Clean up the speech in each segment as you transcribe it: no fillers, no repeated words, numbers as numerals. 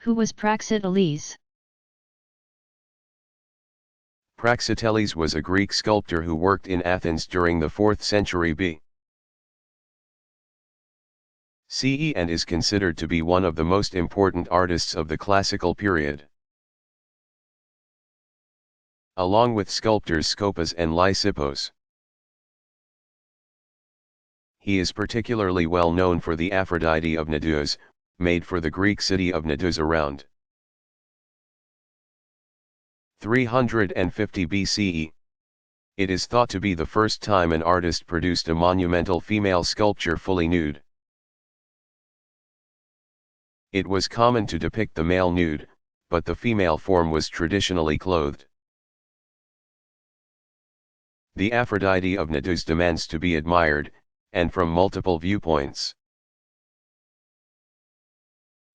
Who was Praxiteles? Praxiteles was a Greek sculptor who worked in Athens during the 4th century B. CE and is considered to be one of the most important artists of the classical period. Along with sculptors Scopas and Lysippos. He is particularly well known for the Aphrodite of Cnidos, made for the Greek city of Cnidos around 350 BCE. It is thought to be the first time an artist produced a monumental female sculpture fully nude. It was common to depict the male nude, but the female form was traditionally clothed. The Aphrodite of Cnidos demands to be admired, and from multiple viewpoints.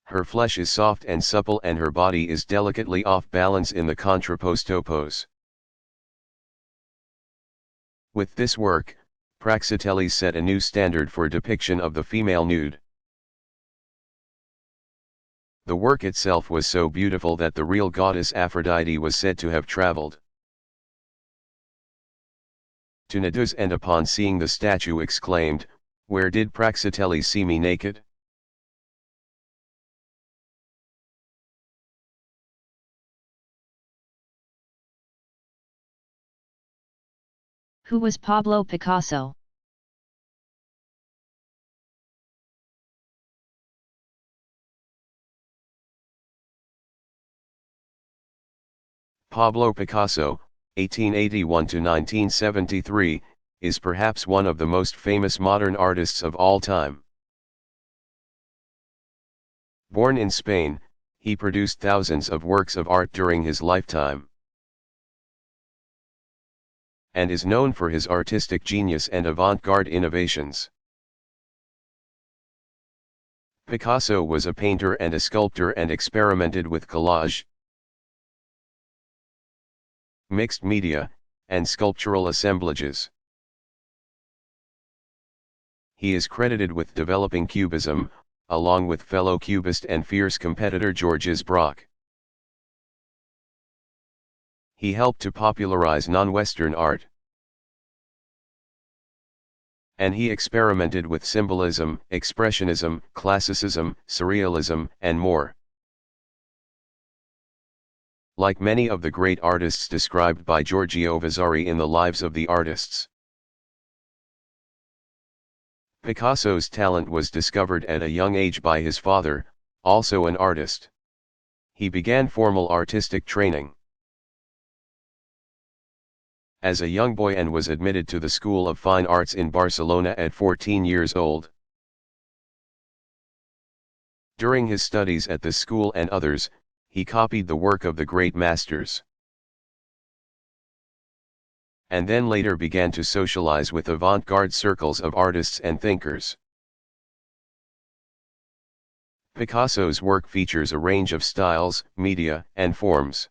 Her flesh is soft and supple and her body is delicately off balance in the contrapposto pose. With this work, Praxiteles set a new standard for depiction of the female nude. The work itself was so beautiful that the real goddess Aphrodite was said to have traveled to Cnidos and upon seeing the statue exclaimed, "Where did Praxiteles see me naked?" Who was Pablo Picasso? Pablo Picasso, 1881 to 1973, is perhaps one of the most famous modern artists of all time. Born in Spain, he produced thousands of works of art during his lifetime, and is known for his artistic genius and avant-garde innovations. Picasso was a painter and a sculptor and experimented with collage, mixed media, and sculptural assemblages. He is credited with developing Cubism, along with fellow Cubist and fierce competitor Georges Braque. He helped to popularize non-Western art, and he experimented with symbolism, expressionism, classicism, surrealism, and more. Like many of the great artists described by Giorgio Vasari in the Lives of the Artists, Picasso's talent was discovered at a young age by his father, also an artist. He began formal artistic training as a young boy and was admitted to the School of Fine Arts in Barcelona at 14 years old. During his studies at this school and others, he copied the work of the great masters, and then later began to socialize with avant-garde circles of artists and thinkers. Picasso's work features a range of styles, media, and forms,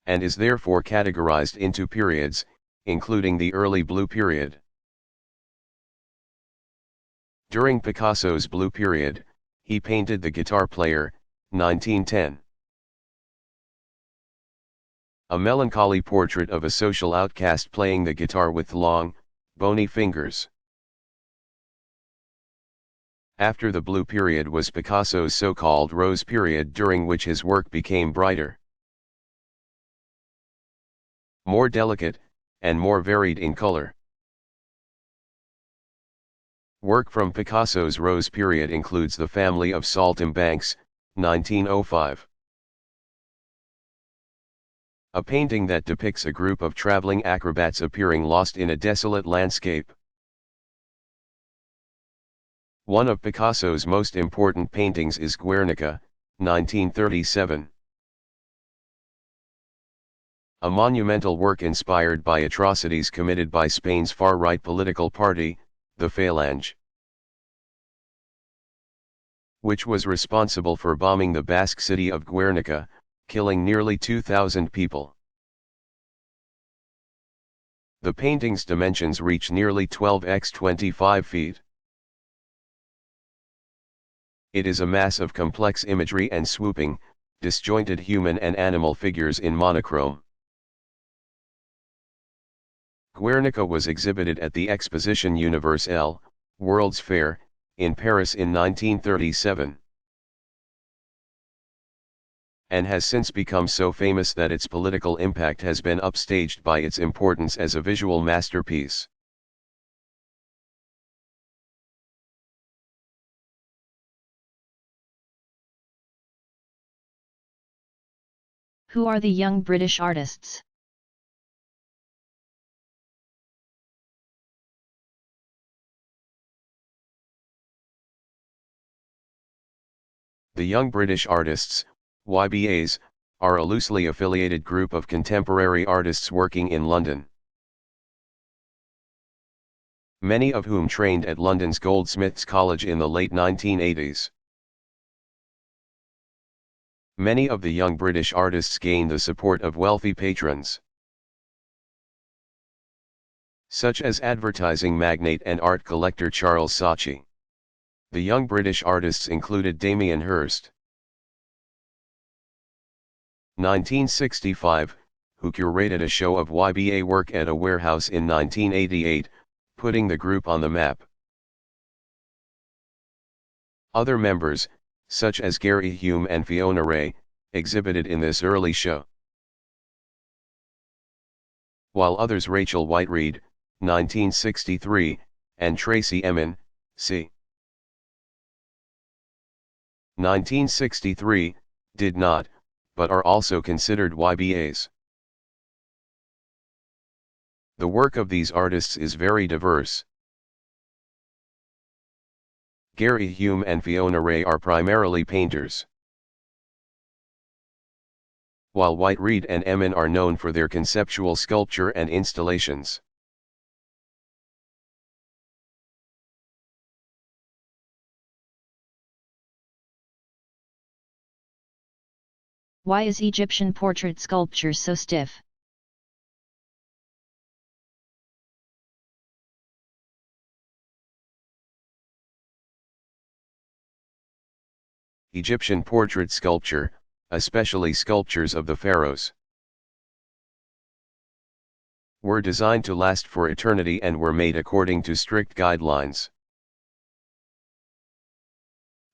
and is therefore categorized into periods, including the early Blue Period. During Picasso's Blue Period, he painted The Guitar Player, 1910. A melancholy portrait of a social outcast playing the guitar with long, bony fingers. After the Blue Period was Picasso's so-called Rose Period, during which his work became brighter, more delicate, and more varied in color. Work from Picasso's Rose Period includes The Family of Saltimbanques, 1905. A painting that depicts a group of traveling acrobats appearing lost in a desolate landscape. One of Picasso's most important paintings is Guernica, 1937. A monumental work inspired by atrocities committed by Spain's far-right political party, the Falange, which was responsible for bombing the Basque city of Guernica, killing nearly 2,000 people. The painting's dimensions reach nearly 12 x 25 feet. It is a mass of complex imagery and swooping, disjointed human and animal figures in monochrome. Guernica was exhibited at the Exposition Universelle, World's Fair, in Paris in 1937. And has since become so famous that its political impact has been upstaged by its importance as a visual masterpiece. Who are the young British artists? The Young British Artists, YBAs, are a loosely affiliated group of contemporary artists working in London. Many of whom trained at London's Goldsmiths College in the late 1980s. Many of the young British artists gained the support of wealthy patrons, such as advertising magnate and art collector Charles Saatchi. The young British artists included Damien Hirst, 1965, who curated a show of YBA work at a warehouse in 1988, putting the group on the map. Other members, such as Gary Hume and Fiona Ray, exhibited in this early show. While others Rachel Whiteread, 1963, and Tracy Emin, c. 1963, did not, but are also considered YBAs. The work of these artists is very diverse. Gary Hume and Fiona Ray are primarily painters, while Whiteread and Emin are known for their conceptual sculpture and installations. Why is Egyptian portrait sculpture so stiff? Egyptian portrait sculpture, especially sculptures of the pharaohs, were designed to last for eternity and were made according to strict guidelines.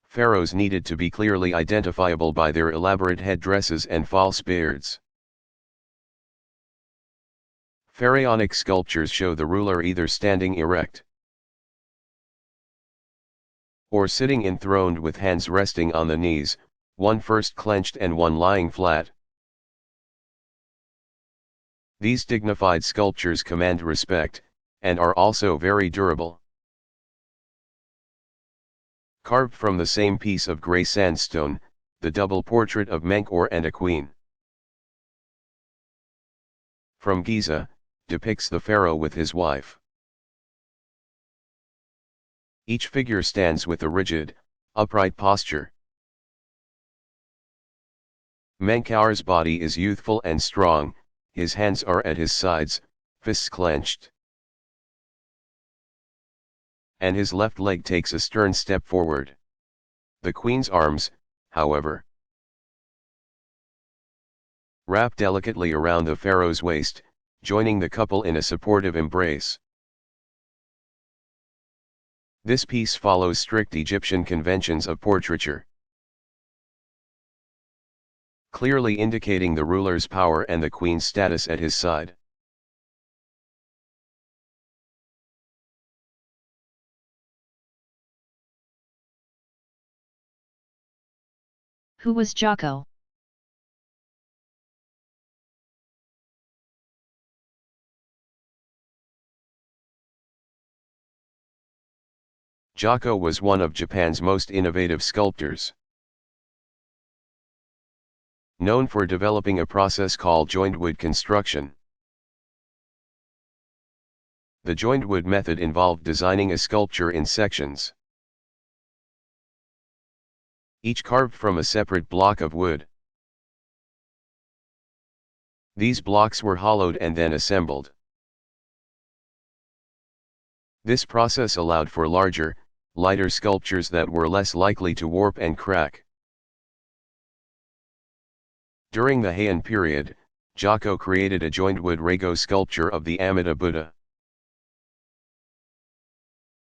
Pharaohs needed to be clearly identifiable by their elaborate headdresses and false beards. Pharaonic sculptures show the ruler either standing erect or sitting enthroned with hands resting on the knees, one first clenched and one lying flat. These dignified sculptures command respect, and are also very durable. Carved from the same piece of grey sandstone, the double portrait of Menkaure and a queen, from Giza, depicts the pharaoh with his wife. Each figure stands with a rigid, upright posture. Menkaure's body is youthful and strong, his hands are at his sides, fists clenched, and his left leg takes a stern step forward. The queen's arms, however, wrap delicately around the pharaoh's waist, joining the couple in a supportive embrace. This piece follows strict Egyptian conventions of portraiture, clearly indicating the ruler's power and the queen's status at his side. Who was Jocko? Jocko was one of Japan's most innovative sculptors, known for developing a process called joined wood construction. The joined wood method involved designing a sculpture in sections, each carved from a separate block of wood. These blocks were hollowed and then assembled. This process allowed for larger, lighter sculptures that were less likely to warp and crack. During the Heian period, Giotto created a joined wood Rago sculpture of the Amida Buddha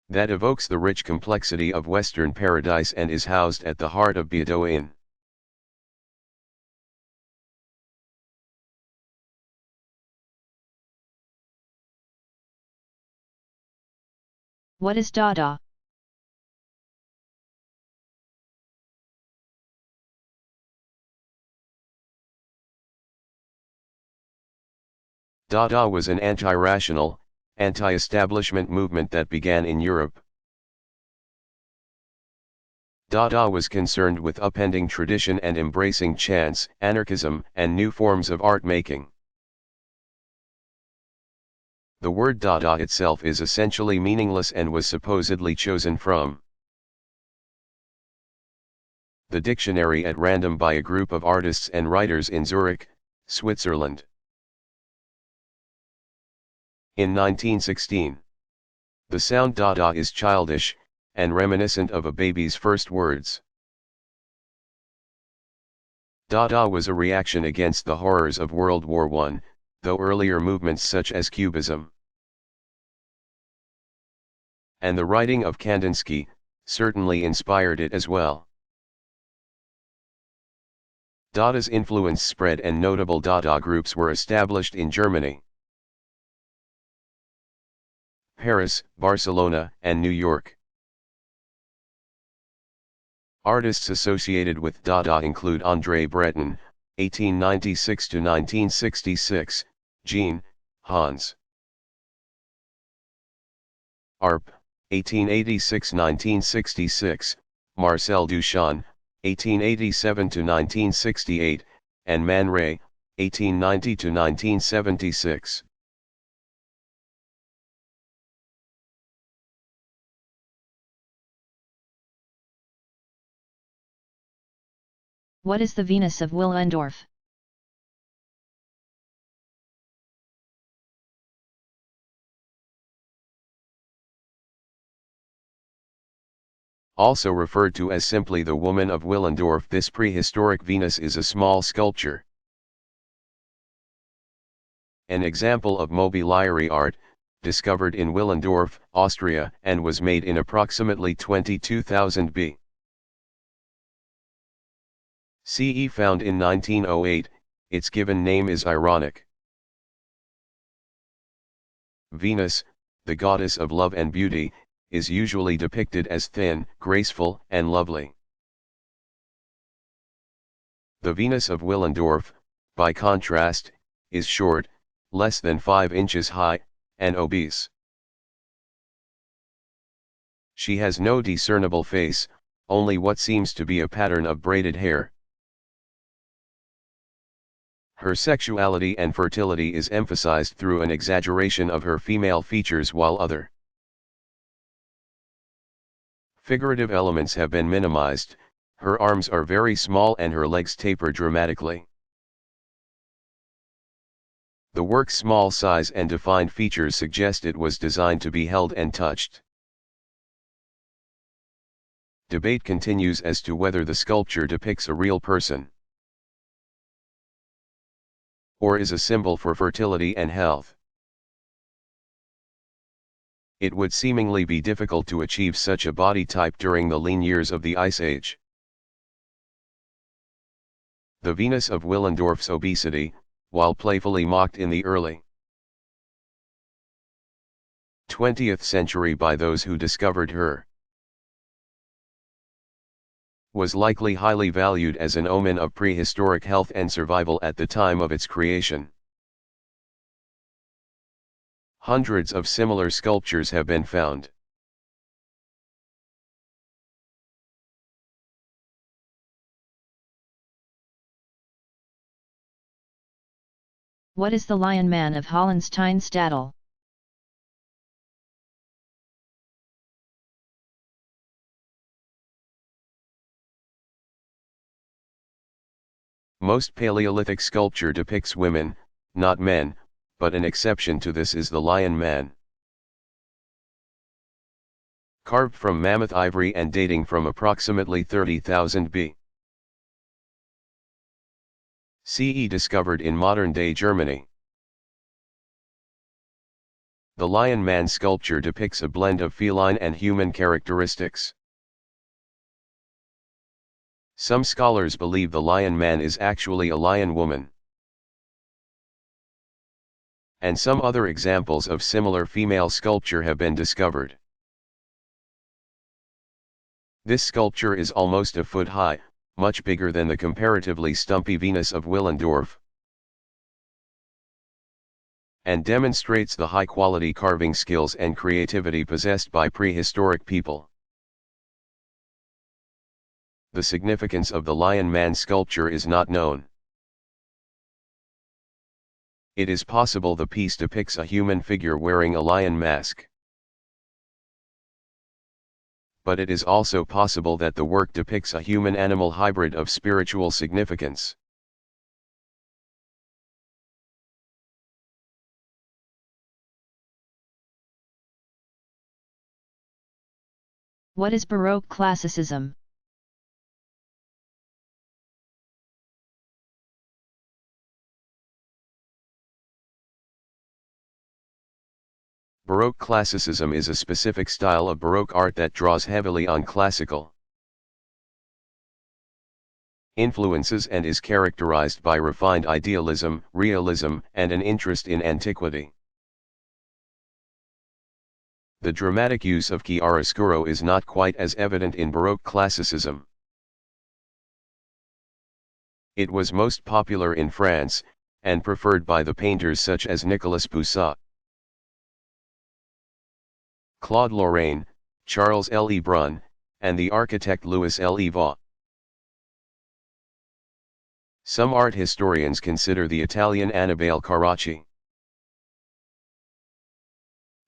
that evokes the rich complexity of Western paradise and is housed at the heart of Biado Inn. What is Dada? Dada was an anti-rational, anti-establishment movement that began in Europe. Dada was concerned with upending tradition and embracing chance, anarchism, and new forms of art making. The word Dada itself is essentially meaningless and was supposedly chosen from the dictionary at random by a group of artists and writers in Zurich, Switzerland. In 1916, the sound Dada is childish, and reminiscent of a baby's first words. Dada was a reaction against the horrors of World War I, though earlier movements such as Cubism and the writing of Kandinsky certainly inspired it as well. Dada's influence spread and notable Dada groups were established in Germany, Paris, Barcelona, and New York. Artists associated with Dada include André Breton, 1896–1966, Jean, Hans Arp, 1886–1966, Marcel Duchamp, 1887–1968, and Man Ray, 1890–1976. What is the Venus of Willendorf? Also referred to as simply the Woman of Willendorf, this prehistoric Venus is a small sculpture. An example of mobiliary art, discovered in Willendorf, Austria, and was made in approximately 22,000 B. CE, found in 1908, its given name is ironic. Venus, the goddess of love and beauty, is usually depicted as thin, graceful, and lovely. The Venus of Willendorf, by contrast, is short, less than 5 inches high, and obese. She has no discernible face, only what seems to be a pattern of braided hair. Her sexuality and fertility is emphasized through an exaggeration of her female features, while other figurative elements have been minimized. Her arms are very small and her legs taper dramatically. The work's small size and defined features suggest it was designed to be held and touched. Debate continues as to whether the sculpture depicts a real person or is a symbol for fertility and health. It would seemingly be difficult to achieve such a body type during the lean years of the Ice Age. The Venus of Willendorf's obesity, while playfully mocked in the early 20th century by those who discovered her, was likely highly valued as an omen of prehistoric health and survival at the time of its creation. Hundreds of similar sculptures have been found. What is the Lion Man of Hollenstein-Stadel? Most Paleolithic sculpture depicts women, not men, but an exception to this is the Lion Man. Carved from mammoth ivory and dating from approximately 30,000 BCE, discovered in modern-day Germany. The Lion Man sculpture depicts a blend of feline and human characteristics. Some scholars believe the Lion Man is actually a lion woman. And some other examples of similar female sculpture have been discovered. This sculpture is almost a foot high, much bigger than the comparatively stumpy Venus of Willendorf, and demonstrates the high-quality carving skills and creativity possessed by prehistoric people. The significance of the Lion Man sculpture is not known. It is possible the piece depicts a human figure wearing a lion mask. But it is also possible that the work depicts a human-animal hybrid of spiritual significance. What is Baroque classicism? Baroque classicism is a specific style of Baroque art that draws heavily on classical influences and is characterized by refined idealism, realism, and an interest in antiquity. The dramatic use of chiaroscuro is not quite as evident in Baroque classicism. It was most popular in France, and preferred by the painters such as Nicolas Poussin, Claude Lorraine, Charles Le Brun, and the architect Louis Le Vaux. Some art historians consider the Italian Annibale Carracci,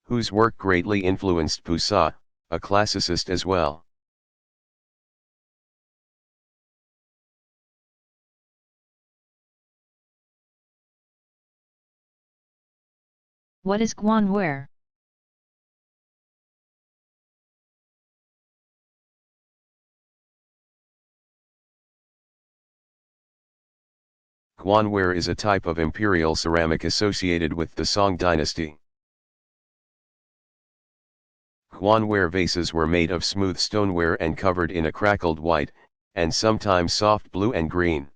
whose work greatly influenced Poussin, a classicist as well. What is guanware? Guanware is a type of imperial ceramic associated with the Song dynasty. Guanware vases were made of smooth stoneware and covered in a crackled white, and sometimes soft blue and green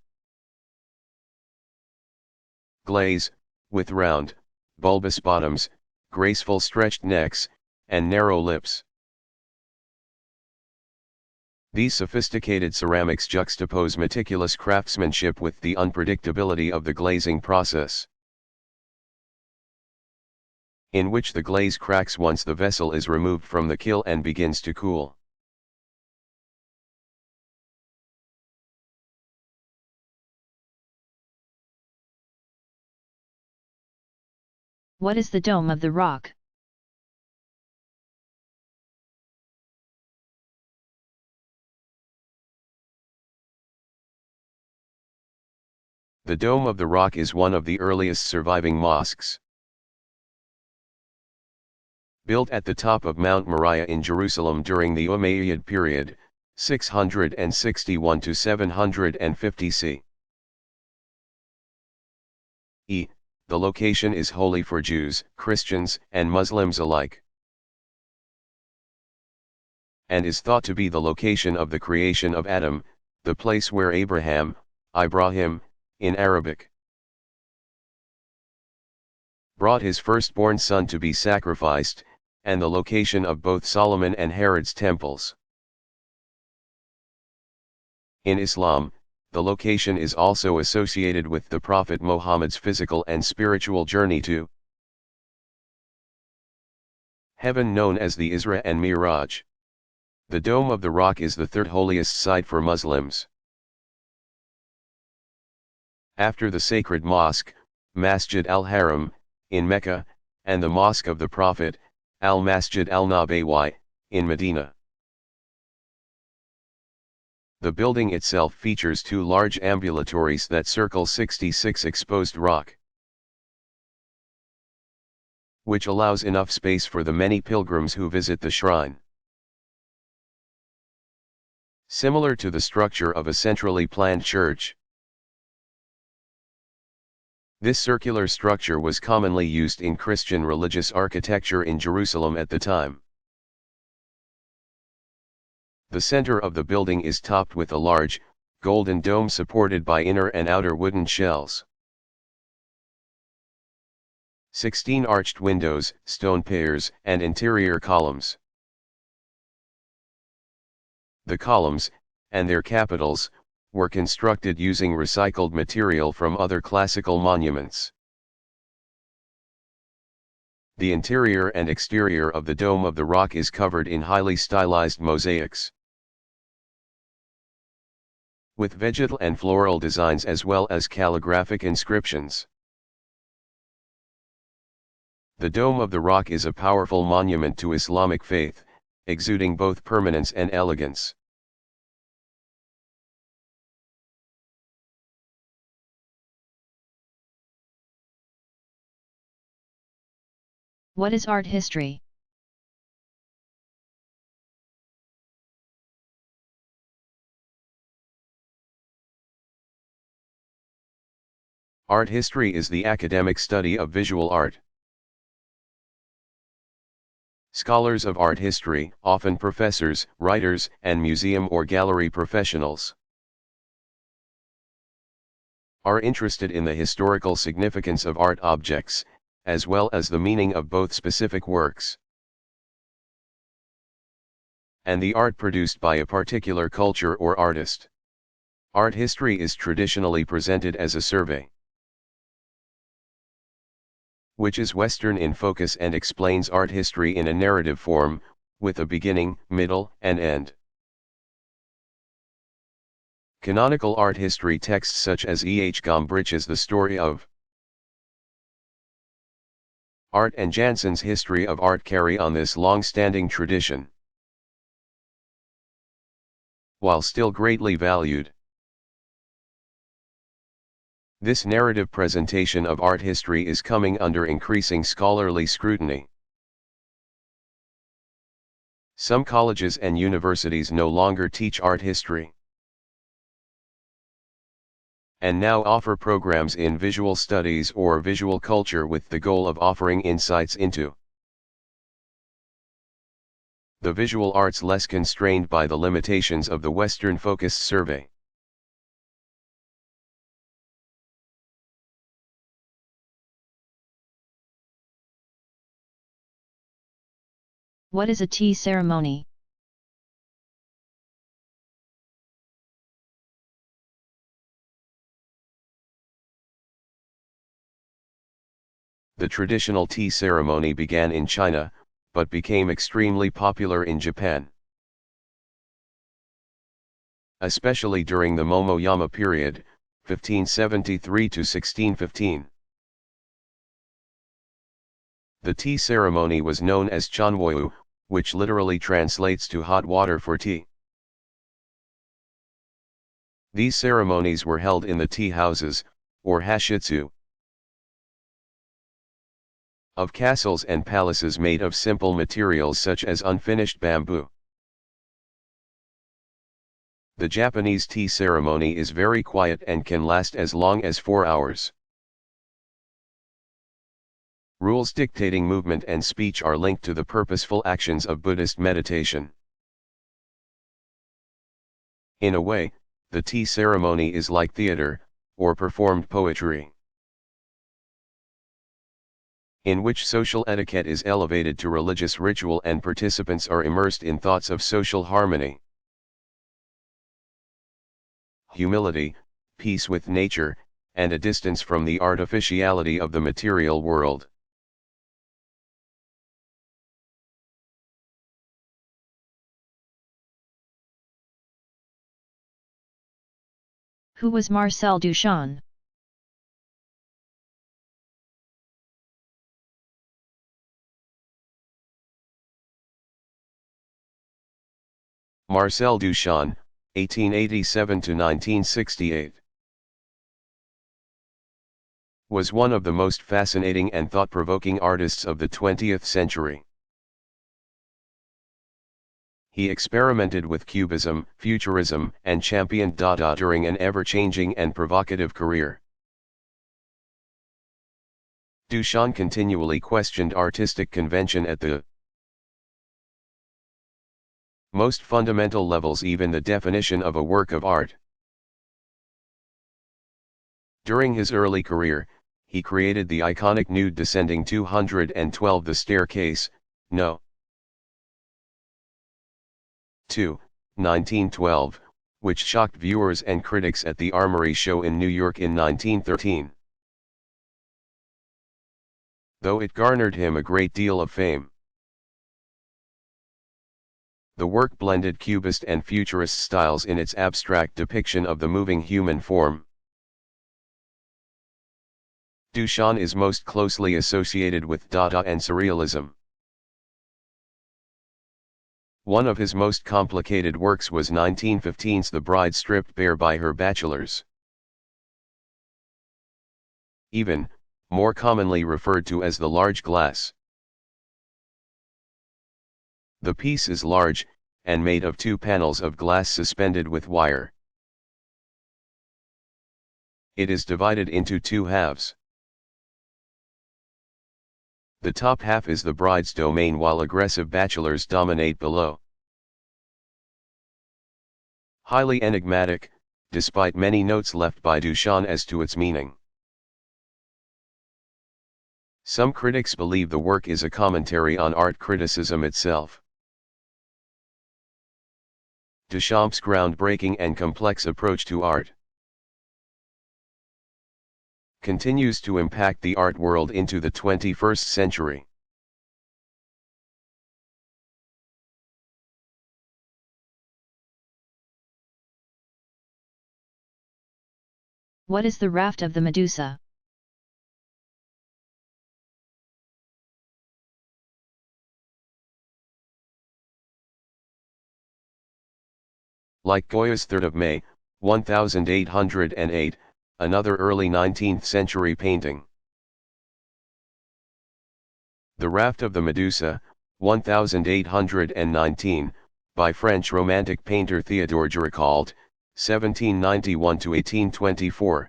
glaze, with round, bulbous bottoms, graceful stretched necks, and narrow lips. These sophisticated ceramics juxtapose meticulous craftsmanship with the unpredictability of the glazing process, in which the glaze cracks once the vessel is removed from the kiln and begins to cool. What is the Dome of the Rock? The Dome of the Rock is one of the earliest surviving mosques. Built at the top of Mount Moriah in Jerusalem during the Umayyad period, 661 to 750 CE. The location is holy for Jews, Christians, and Muslims alike, and is thought to be the location of the creation of Adam, the place where Ibrahim, in Arabic, brought his firstborn son to be sacrificed, and the location of both Solomon and Herod's temples. In Islam, the location is also associated with the Prophet Muhammad's physical and spiritual journey to heaven, known as the Isra and Miraj. The Dome of the Rock is the third holiest site for Muslims, after the sacred mosque, Masjid al-Haram, in Mecca, and the Mosque of the Prophet, al-Masjid al-Nabawi, in Medina. The building itself features two large ambulatories that circle 66 exposed rock, which allows enough space for the many pilgrims who visit the shrine. similar to the structure of a centrally planned church. This circular structure was commonly used in Christian religious architecture in Jerusalem at the time. The center of the building is topped with a large, golden dome supported by inner and outer wooden shells. 16 arched windows, stone piers, and interior columns. The columns, and their capitals, were constructed using recycled material from other classical monuments. The interior and exterior of the Dome of the Rock is covered in highly stylized mosaics, with vegetal and floral designs as well as calligraphic inscriptions. The Dome of the Rock is a powerful monument to Islamic faith, exuding both permanence and elegance. What is art history? Art history is the academic study of visual art. Scholars of art history, often professors, writers, and museum or gallery professionals, are interested in the historical significance of art objects, as well as the meaning of both specific works and the art produced by a particular culture or artist. Art history is traditionally presented as a survey, which is Western in focus and explains art history in a narrative form, with a beginning, middle, and end. Canonical art history texts such as E. H. Gombrich's The Story of Art and Janssen's History of Art carry on this long-standing tradition. While still greatly valued, this narrative presentation of art history is coming under increasing scholarly scrutiny. Some colleges and universities no longer teach art history, and now offer programs in visual studies or visual culture with the goal of offering insights into the visual arts less constrained by the limitations of the Western-focused survey. What is a tea ceremony? The traditional tea ceremony began in China, but became extremely popular in Japan, especially during the Momoyama period, 1573 to 1615. The tea ceremony was known as chanwoyu, which literally translates to hot water for tea. These ceremonies were held in the tea houses, or hashitsu, of castles and palaces made of simple materials such as unfinished bamboo. The Japanese tea ceremony is very quiet and can last as long as 4 hours. Rules dictating movement and speech are linked to the purposeful actions of Buddhist meditation. In a way, the tea ceremony is like theater, or performed poetry, in which social etiquette is elevated to religious ritual and participants are immersed in thoughts of social harmony, humility, peace with nature, and a distance from the artificiality of the material world. Who was Marcel Duchamp? Marcel Duchamp, 1887 to 1968, was one of the most fascinating and thought-provoking artists of the 20th century. He experimented with Cubism, Futurism, and championed Dada during an ever-changing and provocative career. Duchamp continually questioned artistic convention at the most fundamental levels, even the definition of a work of art. During his early career, he created the iconic nude descending 212 The Staircase, No. 2, 1912, which shocked viewers and critics at the Armory Show in New York in 1913. Though it garnered him a great deal of fame. The work blended Cubist and Futurist styles in its abstract depiction of the moving human form. Duchamp is most closely associated with Dada and Surrealism. One of his most complicated works was 1915's The Bride Stripped Bare by Her Bachelors. Even, more commonly referred to as the large glass. The piece is large, and made of 2 panels of glass suspended with wire. It is divided into 2 halves. The top half is the bride's domain while aggressive bachelors dominate below. Highly enigmatic, despite many notes left by Duchamp as to its meaning. Some critics believe the work is a commentary on art criticism itself. Duchamp's groundbreaking and complex approach to art continues to impact the art world into the 21st century. What is the raft of the Medusa? Like Goya's 3rd of May, 1808, another early 19th century painting. The Raft of the Medusa, 1819, by French Romantic painter Théodore Géricault, 1791–1824.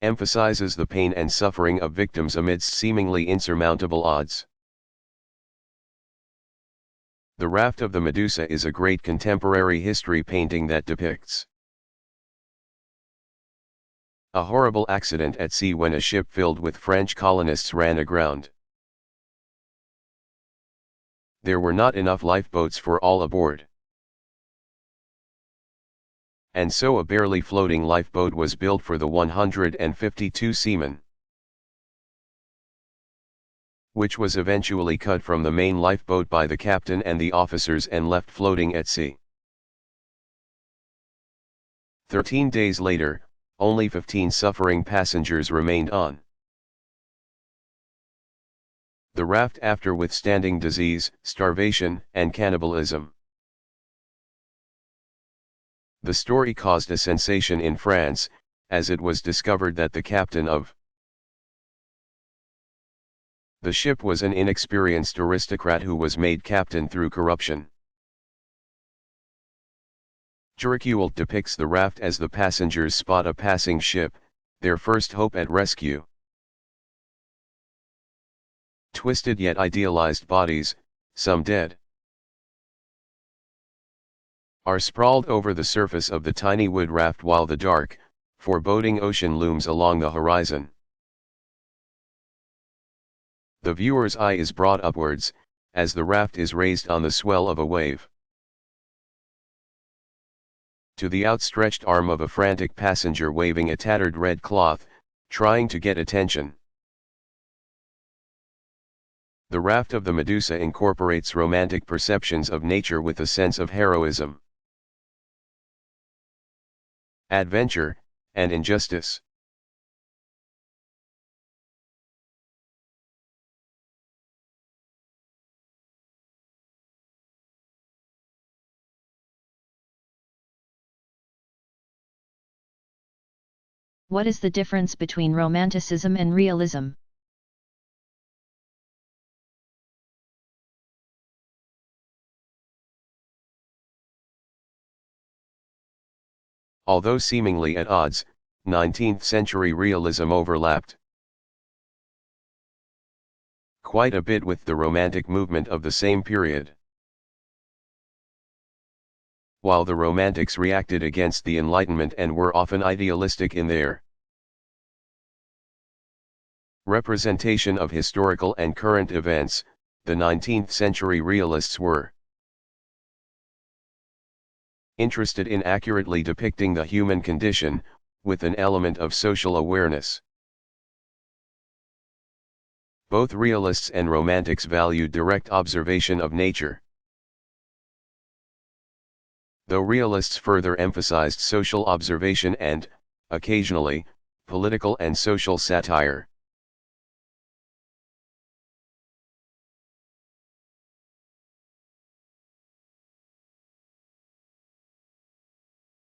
Emphasizes the pain and suffering of victims amidst seemingly insurmountable odds. The Raft of the Medusa is a great contemporary history painting that depicts a horrible accident at sea when a ship filled with French colonists ran aground. There were not enough lifeboats for all aboard. And so a barely floating lifeboat was built for the 152 seamen, which was eventually cut from the main lifeboat by the captain and the officers and left floating at sea. 13 days later, only 15 suffering passengers remained on the raft after withstanding disease, starvation, and cannibalism. The story caused a sensation in France, as it was discovered that the captain of the ship was an inexperienced aristocrat who was made captain through corruption. Géricault depicts the raft as the passengers spot a passing ship, their first hope at rescue. Twisted yet idealized bodies, some dead, are sprawled over the surface of the tiny wood raft while the dark, foreboding ocean looms along the horizon. The viewer's eye is brought upwards, as the raft is raised on the swell of a wave, to the outstretched arm of a frantic passenger waving a tattered red cloth, trying to get attention. The Raft of the Medusa incorporates romantic perceptions of nature with a sense of heroism, adventure, and injustice. What is the difference between Romanticism and realism? Although seemingly at odds, 19th century realism overlapped quite a bit with the Romantic movement of the same period. While the Romantics reacted against the Enlightenment and were often idealistic in their representation of historical and current events, the 19th century realists were interested in accurately depicting the human condition, with an element of social awareness. Both realists and romantics valued direct observation of nature, though realists further emphasized social observation and, occasionally, political and social satire.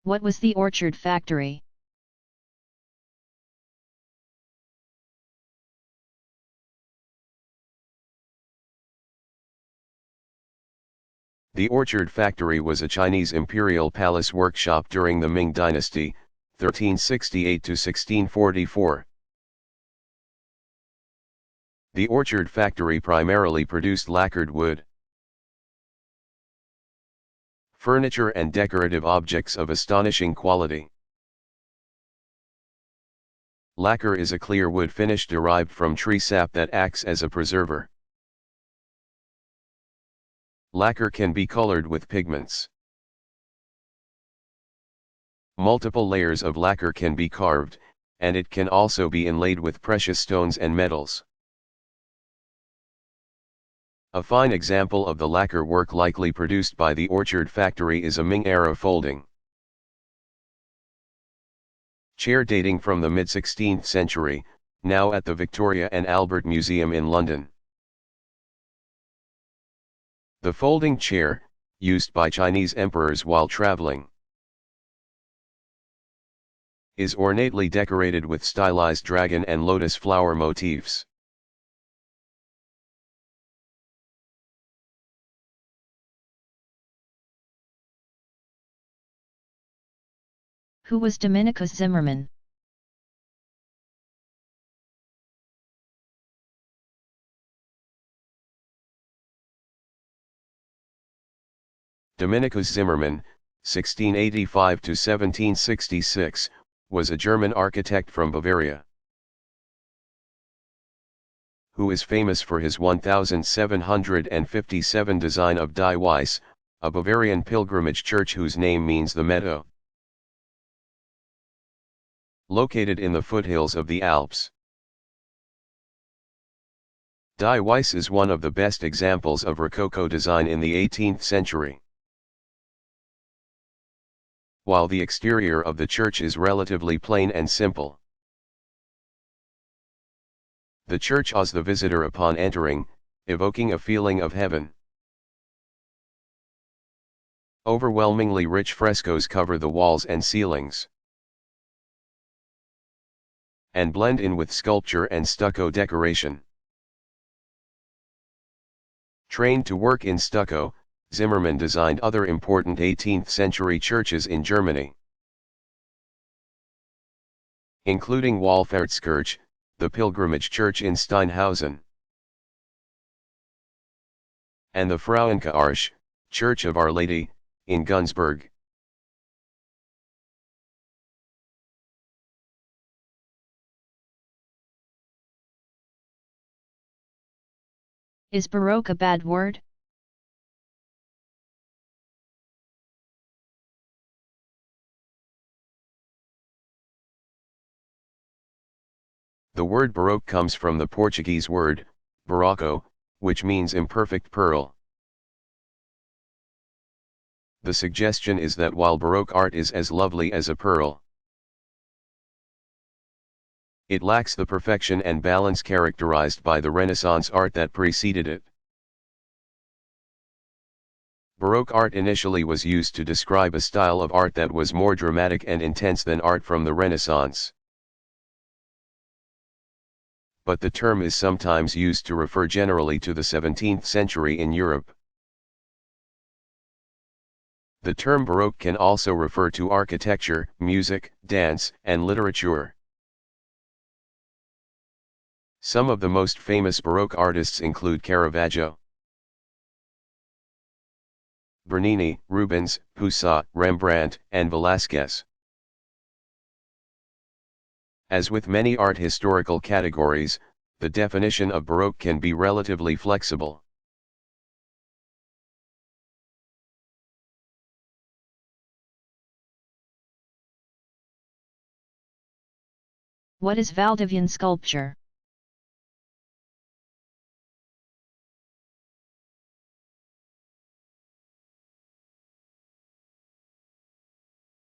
What was the orchard factory? The orchard factory was a Chinese imperial palace workshop during the Ming dynasty, 1368 to 1644. The orchard factory primarily produced lacquered wood, furniture and decorative objects of astonishing quality. Lacquer is a clear wood finish derived from tree sap that acts as a preserver. Lacquer can be colored with pigments. Multiple layers of lacquer can be carved, and it can also be inlaid with precious stones and metals. A fine example of the lacquer work likely produced by the orchard factory is a Ming-era folding chair dating from the mid-16th century, now at the Victoria and Albert Museum in London. The folding chair, used by Chinese emperors while traveling, is ornately decorated with stylized dragon and lotus flower motifs. Who was Dominikus Zimmermann? Dominikus Zimmermann, 1685 to 1766, was a German architect from Bavaria, who is famous for his 1757 design of Die Weiss, a Bavarian pilgrimage church whose name means the meadow. Located in the foothills of the Alps, Die Weiss is one of the best examples of Rococo design in the 18th century. While the exterior of the church is relatively plain and simple, the church awes the visitor upon entering, evoking a feeling of heaven. Overwhelmingly rich frescoes cover the walls and ceilings, and blend in with sculpture and stucco decoration. Trained to work in stucco, Zimmermann designed other important 18th century churches in Germany, including Wallfahrtskirche, the pilgrimage church in Steinhausen, and the Frauenkirche, Church of Our Lady, in Günzburg. Is Baroque a bad word? The word Baroque comes from the Portuguese word, barroco, which means imperfect pearl. The suggestion is that while Baroque art is as lovely as a pearl, it lacks the perfection and balance characterized by the Renaissance art that preceded it. Baroque art initially was used to describe a style of art that was more dramatic and intense than art from the Renaissance. But the term is sometimes used to refer generally to the 17th century in Europe. The term Baroque can also refer to architecture, music, dance, and literature. Some of the most famous Baroque artists include Caravaggio, Bernini, Rubens, Poussin, Rembrandt, and Velázquez. As with many art historical categories, the definition of Baroque can be relatively flexible. What is Valdivian sculpture?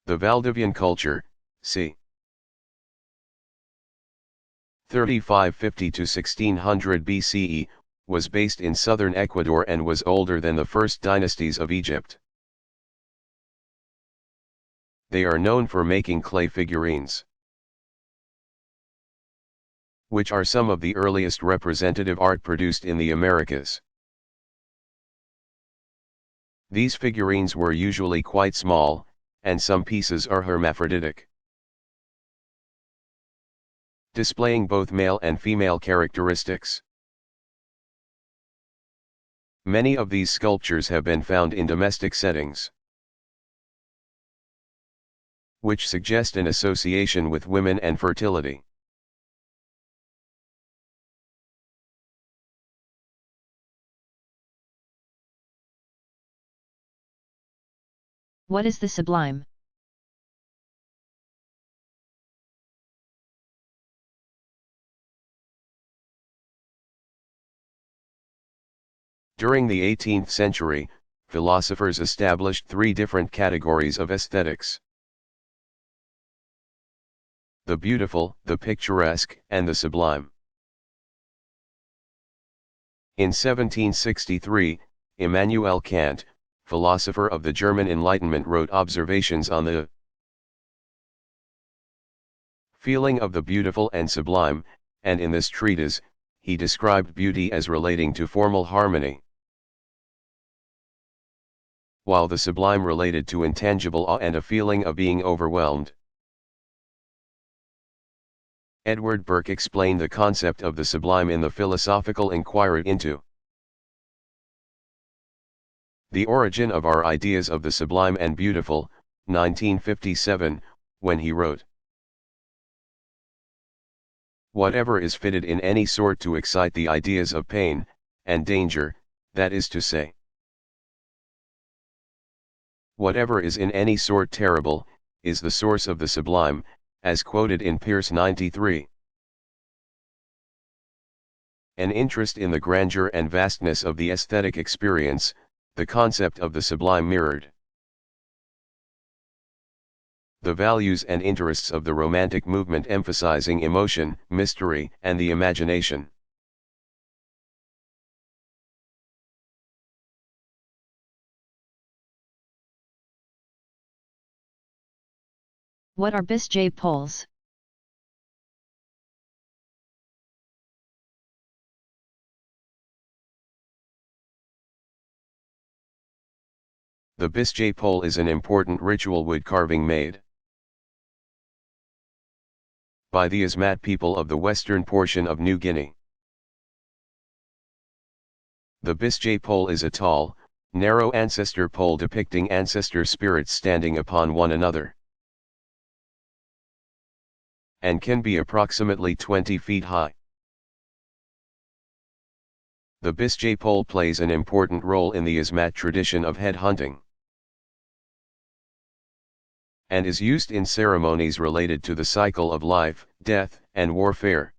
The Valdivian culture, c. 3550 to 1600 BCE, was based in southern Ecuador and was older than the first dynasties of Egypt. They are known for making clay figurines, which are some of the earliest representative art produced in the Americas. These figurines were usually quite small, and some pieces are hermaphroditic, displaying both male and female characteristics. Many of these sculptures have been found in domestic settings, which suggest an association with women and fertility. What is the sublime? During the 18th century, philosophers established three different categories of aesthetics: the beautiful, the picturesque, and the sublime. In 1763, Immanuel Kant, philosopher of the German Enlightenment, wrote observations on the feeling of the beautiful and sublime, and in this treatise, he described beauty as relating to formal harmony, while the sublime related to intangible awe and a feeling of being overwhelmed. Edward Burke explained the concept of the sublime in the Philosophical Inquiry into the Origin of Our Ideas of the Sublime and Beautiful, 1957, when he wrote, "Whatever is fitted in any sort to excite the ideas of pain and danger, that is to say, whatever is in any sort terrible, is the source of the sublime," as quoted in Pierce 93. An interest in the grandeur and vastness of the aesthetic experience, the concept of the sublime mirrored the values and interests of the Romantic movement, emphasizing emotion, mystery, and the imagination. What are bis-J poles? The bis-J pole is an important ritual wood carving made by the Asmat people of the western portion of New Guinea. The bis-J pole is a tall, narrow ancestor pole depicting ancestor spirits standing upon one another, and can be approximately 20 feet high. The bis-J pole plays an important role in the Asmat tradition of head hunting, and is used in ceremonies related to the cycle of life, death, and warfare.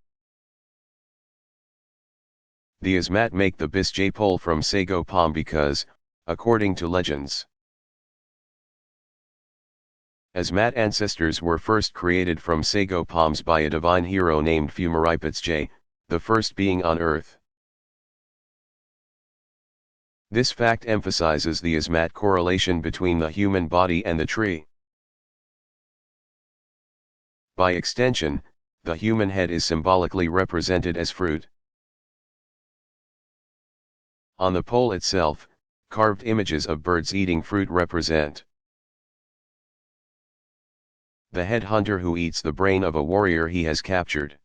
The Asmat make the bis-J pole from sago palm because, according to legends, Asmat ancestors were first created from sago palms by a divine hero named Fumaripats, the first being on earth. This fact emphasizes the Asmat correlation between the human body and the tree. By extension, the human head is symbolically represented as fruit. On the pole itself, Carved images of birds eating fruit represent the headhunter who eats the brain of a warrior he has captured.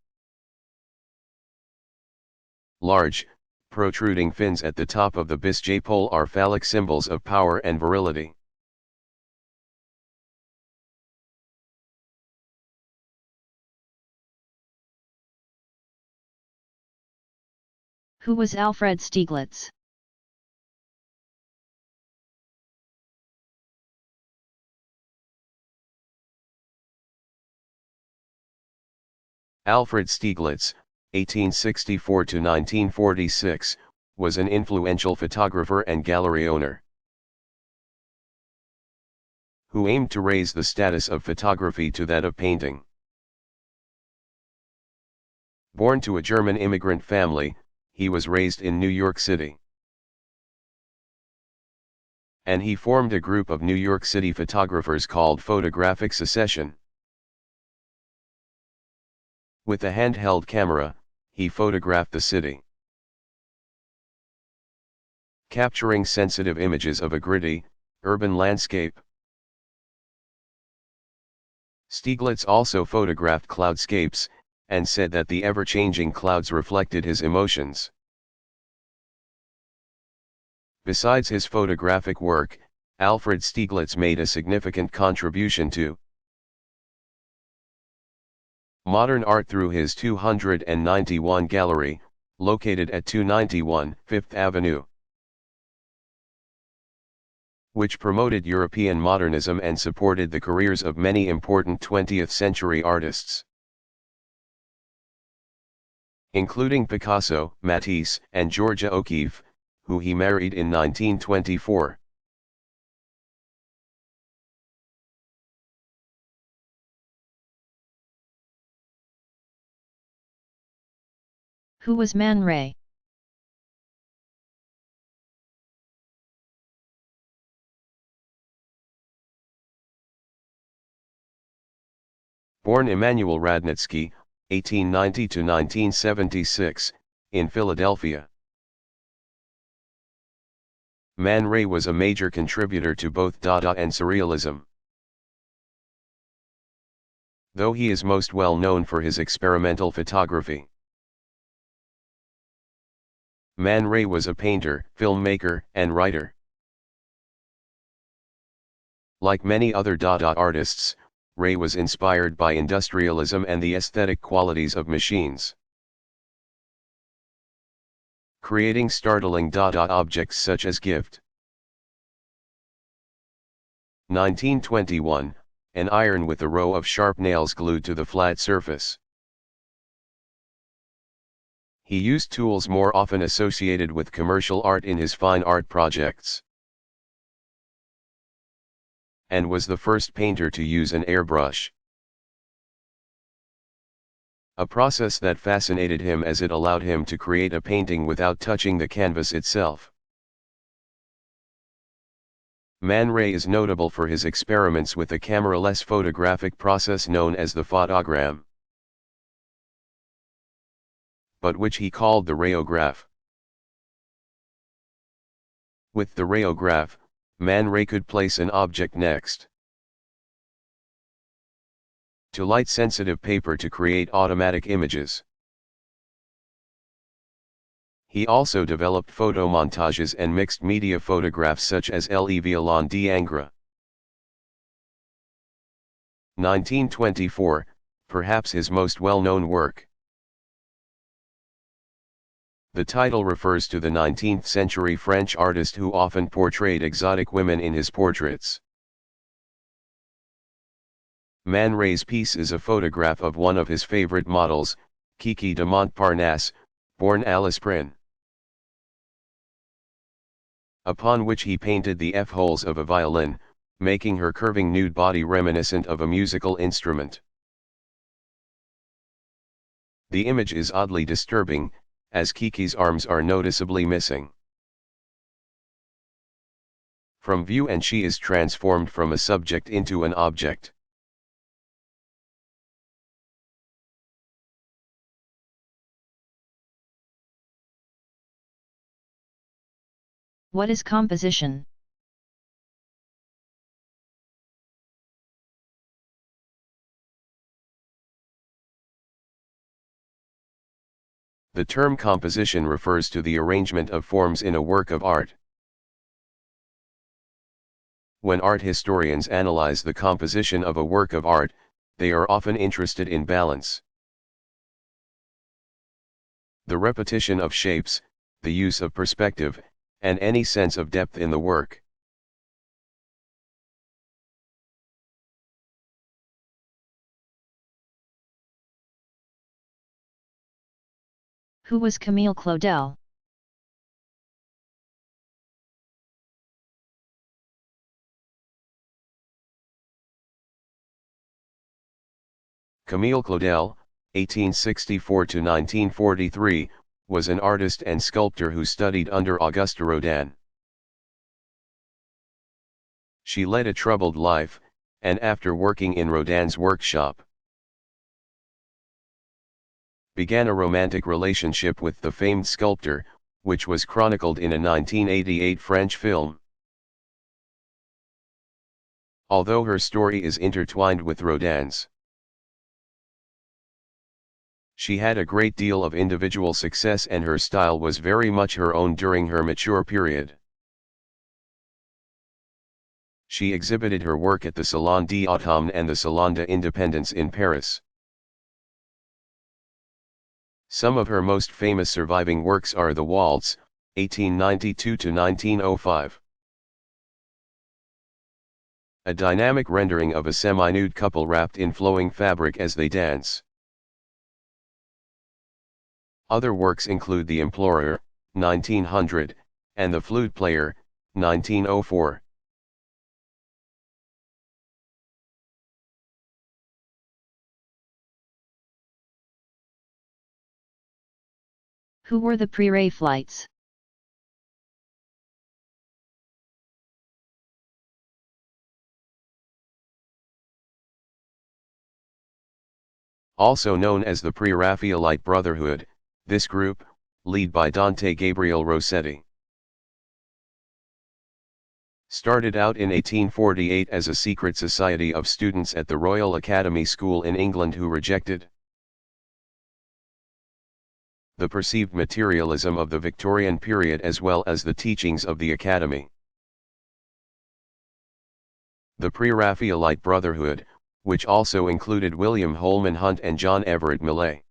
Large, protruding fins at the top of the bisjay pole are phallic symbols of power and virility. Who was Alfred Stieglitz? Alfred Stieglitz, 1864 to 1946, was an influential photographer and gallery owner who aimed to raise the status of photography to that of painting. Born to a German immigrant family, he was raised in New York City. And he formed a group of New York City photographers called Photographic Secession. With a handheld camera, he photographed the city, capturing sensitive images of a gritty, urban landscape. Stieglitz also photographed cloudscapes, and said that the ever-changing clouds reflected his emotions. Besides his photographic work, Alfred Stieglitz made a significant contribution to modern art through his 291 gallery, located at 291 Fifth Avenue, which promoted European modernism and supported the careers of many important 20th-century artists, including Picasso, Matisse, and Georgia O'Keeffe, who he married in 1924. Who was Man Ray? Born Emanuel Radnitsky, 1890 to 1976, in Philadelphia. Man Ray was a major contributor to both Dada and Surrealism. Though he is most well known for his experimental photography, Man Ray was a painter, filmmaker, and writer. Like many other Dada artists, Ray was inspired by industrialism and the aesthetic qualities of machines, creating startling Dada objects such as Gift. 1921, an iron with a row of sharp nails glued to the flat surface. He used tools more often associated with commercial art in his fine art projects, and was the first painter to use an airbrush, a process that fascinated him as it allowed him to create a painting without touching the canvas itself. Man Ray is notable for his experiments with a camera-less photographic process known as the photogram, but which he called the rayograph. With the rayograph, Man Ray could place an object next to light-sensitive paper to create automatic images. He also developed photomontages and mixed media photographs such as Le Violon d'Angre. 1924, perhaps his most well-known work. The title refers to the 19th-century French artist who often portrayed exotic women in his portraits. Man Ray's piece is a photograph of one of his favorite models, Kiki de Montparnasse, born Alice Prin, upon which he painted the F-holes of a violin, making her curving nude body reminiscent of a musical instrument. The image is oddly disturbing, as Kiki's arms are noticeably missing from view and she is transformed from a subject into an object. What is composition? The term composition refers to the arrangement of forms in a work of art. When art historians analyze the composition of a work of art, they are often interested in balance. The repetition of shapes, the use of perspective, and any sense of depth in the work. Who was Camille Claudel? Camille Claudel, 1864–1943, was an artist and sculptor who studied under Auguste Rodin. She led a troubled life, and after working in Rodin's workshop, began a romantic relationship with the famed sculptor, which was chronicled in a 1988 French film. Although her story is intertwined with Rodin's, she had a great deal of individual success and her style was very much her own during her mature period. She exhibited her work at the Salon d'Automne and the Salon de Independence in Paris. Some of her most famous surviving works are the Waltz, 1892–1905. A dynamic rendering of a semi-nude couple wrapped in flowing fabric as they dance. Other works include The Implorer, 1900, and The Flute Player, 1904. Who were the Pre-Raphaelites? Also known as the Pre-Raphaelite Brotherhood, this group, led by Dante Gabriel Rossetti, started out in 1848 as a secret society of students at the Royal Academy School in England who rejected the perceived materialism of the Victorian period as well as the teachings of the Academy. The Pre-Raphaelite Brotherhood, which also included William Holman Hunt and John Everett Millais,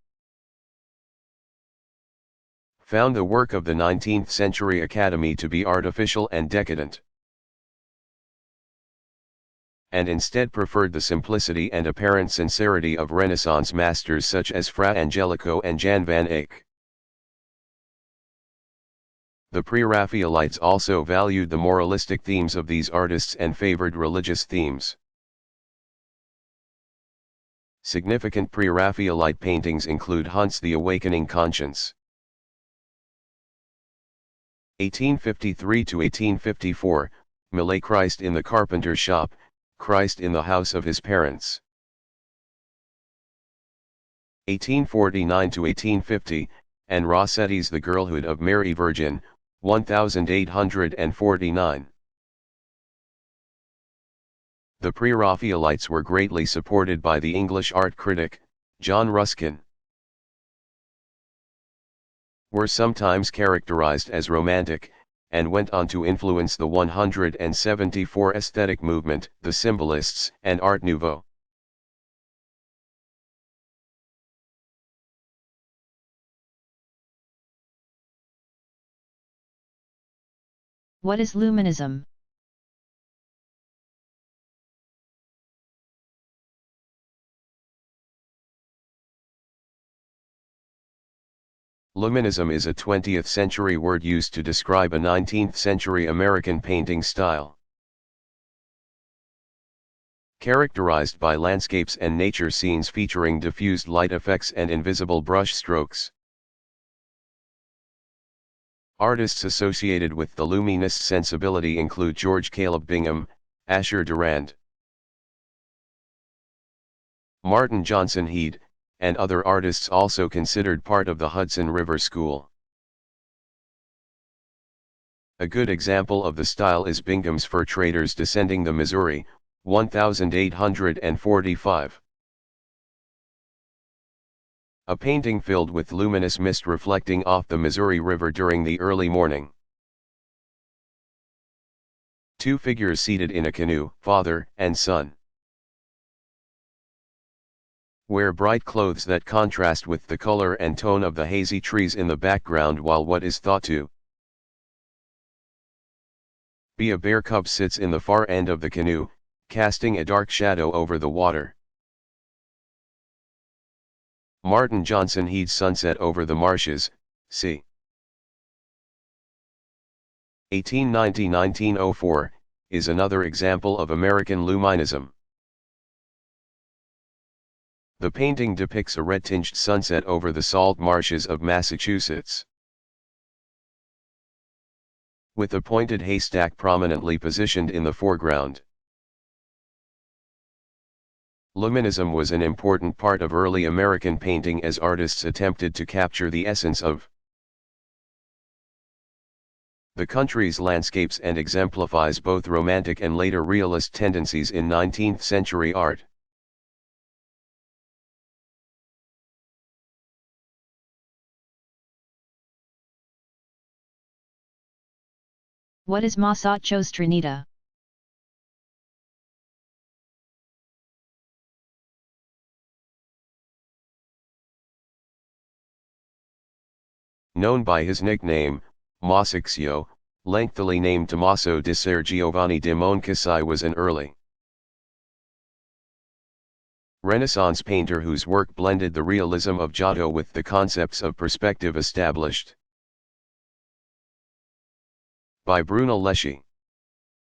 found the work of the 19th century Academy to be artificial and decadent, and instead preferred the simplicity and apparent sincerity of Renaissance masters such as Fra Angelico and Jan van Eyck. The Pre-Raphaelites also valued the moralistic themes of these artists and favored religious themes. Significant Pre-Raphaelite paintings include Hunt's The Awakening Conscience, 1853–1854, Millais Christ in the Carpenter's Shop, Christ in the House of His Parents, 1849–1850, and Rossetti's The Girlhood of Mary Virgin, 1849. The Pre-Raphaelites were greatly supported by the English art critic, John Ruskin, were sometimes characterized as romantic, and went on to influence the 174 aesthetic movement, the Symbolists, and Art Nouveau. What is Luminism? Luminism is a 20th century word used to describe a 19th century American painting style, characterized by landscapes and nature scenes featuring diffused light effects and invisible brush strokes. Artists associated with the Luminist sensibility include George Caleb Bingham, Asher Durand, Martin Johnson Head, and other artists also considered part of the Hudson River School. A good example of the style is Bingham's Fur Traders Descending the Missouri, 1845. A painting filled with luminous mist reflecting off the Missouri River during the early morning. Two figures seated in a canoe, father and son. Wear bright clothes that contrast with the color and tone of the hazy trees in the background while what is thought to be a bear cub sits in the far end of the canoe, casting a dark shadow over the water. Martin Johnson heeds sunset over the marshes, c. 1890–1904, is another example of American luminism. The painting depicts a red-tinged sunset over the salt marshes of Massachusetts, with a pointed haystack prominently positioned in the foreground. Luminism was an important part of early American painting as artists attempted to capture the essence of the country's landscapes and exemplifies both romantic and later realist tendencies in 19th-century art. What is Masaccio Trinita? Known by his nickname, Masaccio, lengthily named Tommaso di Ser Giovanni de Moncasai, was an early Renaissance painter whose work blended the realism of Giotto with the concepts of perspective established by Bruno Leschi.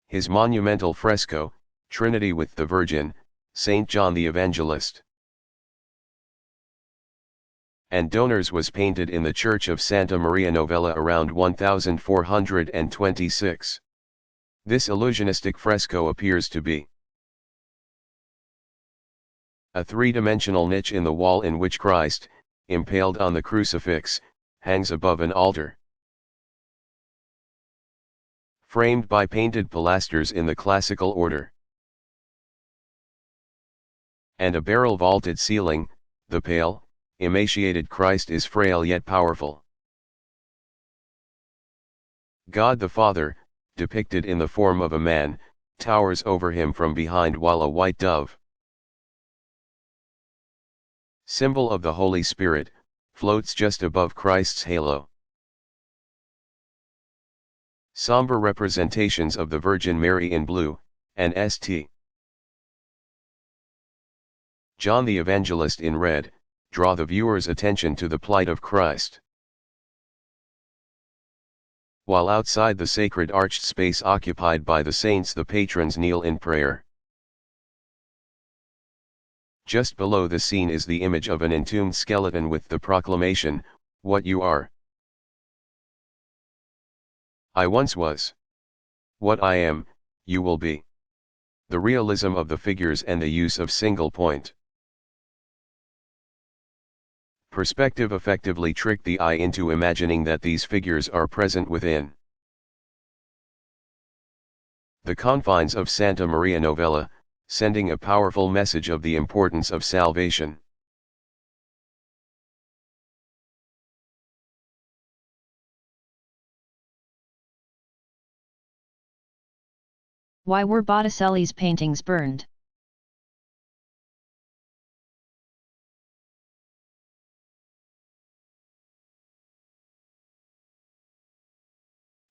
His monumental fresco, Trinity with the Virgin, Saint John the Evangelist, and Donors was painted in the Church of Santa Maria Novella around 1426. This illusionistic fresco appears to be a three-dimensional niche in the wall in which Christ, impaled on the crucifix, hangs above an altar, framed by painted pilasters in the classical order, and a barrel-vaulted ceiling. The pale, emaciated Christ is frail yet powerful. God the Father, depicted in the form of a man, towers over him from behind while a white dove, symbol of the Holy Spirit, floats just above Christ's halo. Somber representations of the Virgin Mary in blue, and St. John the Evangelist in red, draw the viewer's attention to the plight of Christ. While outside the sacred arched space occupied by the saints, the patrons kneel in prayer. Just below the scene is the image of an entombed skeleton with the proclamation, "What you are, I once was. What I am, you will be." The realism of the figures and the use of single point perspective effectively trick the eye into imagining that these figures are present within the confines of Santa Maria Novella, sending a powerful message of the importance of salvation. Why were Botticelli's paintings burned?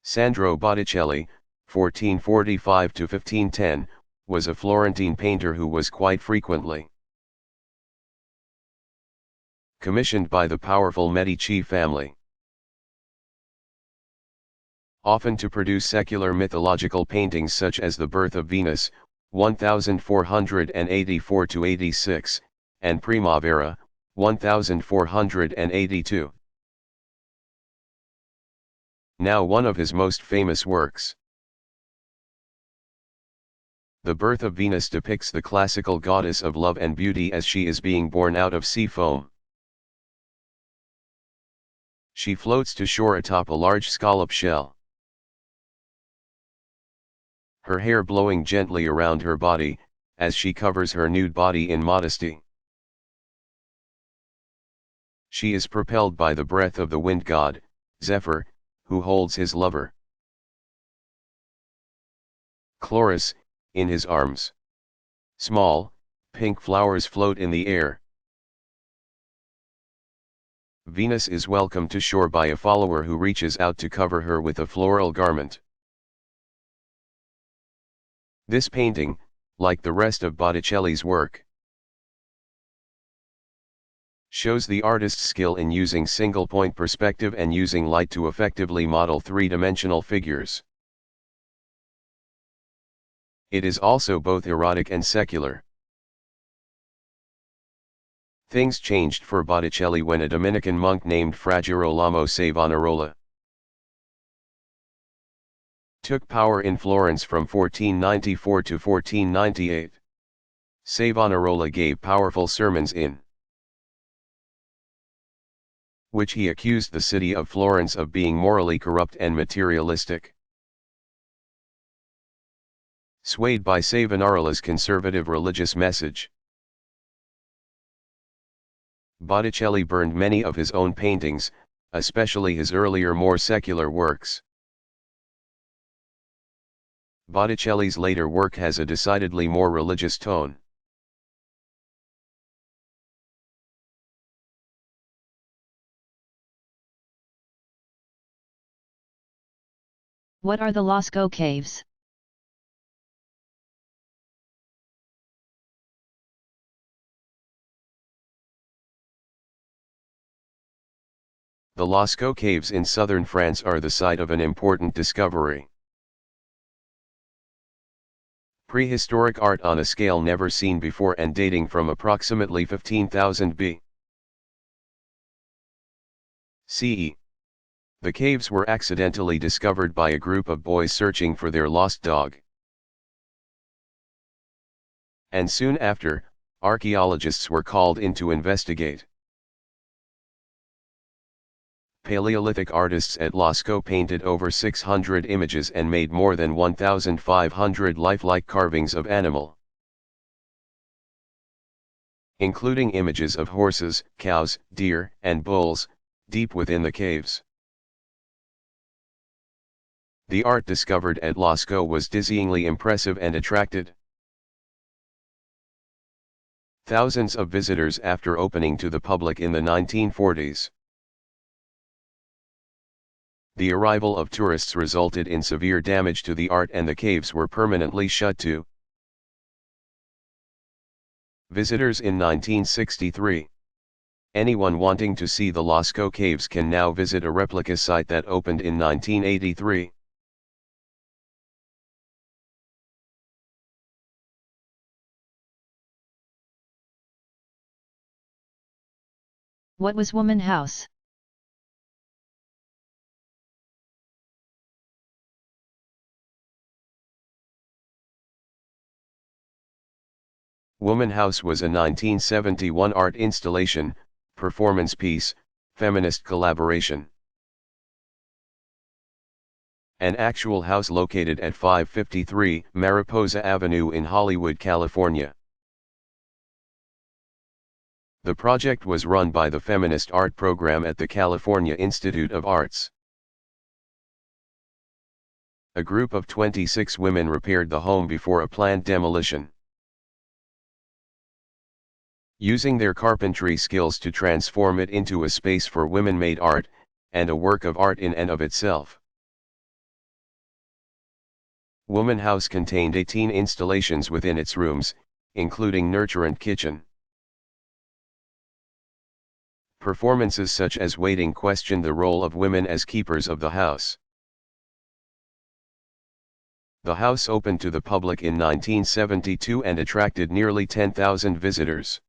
Sandro Botticelli, 1445–1510, was a Florentine painter who was quite frequently commissioned by the powerful Medici family, often to produce secular mythological paintings such as The Birth of Venus, 1484–86, and Primavera, 1482. Now one of his most famous works, The Birth of Venus, depicts the classical goddess of love and beauty as she is being born out of sea foam. She floats to shore atop a large scallop shell. her hair blowing gently around her body, as she covers her nude body in modesty. She is propelled by the breath of the wind god, Zephyr, who holds his lover, Chloris, in his arms. Small, pink flowers float in the air. Venus is welcomed to shore by a follower who reaches out to cover her with a floral garment. This painting, like the rest of Botticelli's work, shows the artist's skill in using single-point perspective and using light to effectively model three-dimensional figures. It is also both erotic and secular. Things changed for Botticelli when a Dominican monk named Fra Girolamo Savonarola took power in Florence from 1494 to 1498. Savonarola gave powerful sermons in which he accused the city of Florence of being morally corrupt and materialistic. Swayed by Savonarola's conservative religious message, Botticelli burned many of his own paintings, especially his earlier more secular works. Botticelli's later work has a decidedly more religious tone. What are the Lascaux Caves? The Lascaux Caves in southern France are the site of an important discovery. Prehistoric art on a scale never seen before and dating from approximately 15,000 B.C. The caves were accidentally discovered by a group of boys searching for their lost dog. And soon after, archaeologists were called in to investigate. Paleolithic artists at Lascaux painted over 600 images and made more than 1,500 lifelike carvings of animal, including images of horses, cows, deer, and bulls, deep within the caves. The art discovered at Lascaux was dizzyingly impressive and attracted thousands of visitors after opening to the public in the 1940s. The arrival of tourists resulted in severe damage to the art and the caves were permanently shut to visitors in 1963. Anyone wanting to see the Lascaux Caves can now visit a replica site that opened in 1983. What was Woman House? Woman House was a 1971 art installation, performance piece, feminist collaboration. An actual house located at 553 Mariposa Avenue in Hollywood, California. The project was run by the Feminist Art Program at the California Institute of Arts. A group of 26 women repaired the home before a planned demolition, using their carpentry skills to transform it into a space for women-made art, and a work of art in and of itself. Woman House contained 18 installations within its rooms, including nurturant kitchen. Performances such as Waiting questioned the role of women as keepers of the house. The house opened to the public in 1972 and attracted nearly 10,000 visitors.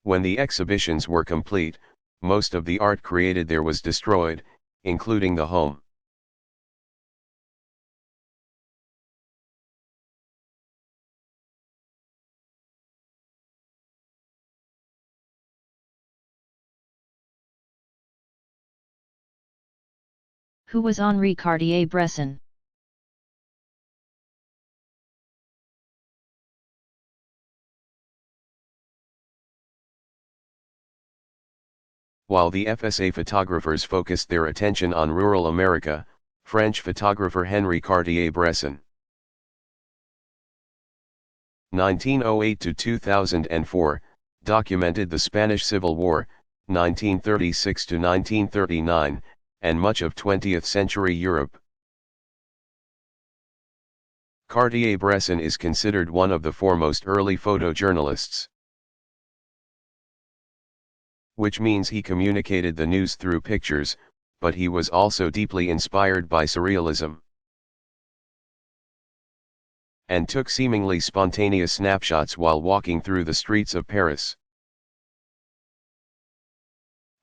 When the exhibitions were complete, most of the art created there was destroyed, including the home. Who was Henri Cartier-Bresson? While the FSA photographers focused their attention on rural America, French photographer Henri Cartier-Bresson 1908 to 2004, documented the Spanish Civil War, 1936 to 1939, and much of 20th century Europe. Cartier-Bresson is considered one of the foremost early photojournalists, which means he communicated the news through pictures, but he was also deeply inspired by surrealism, and took seemingly spontaneous snapshots while walking through the streets of Paris.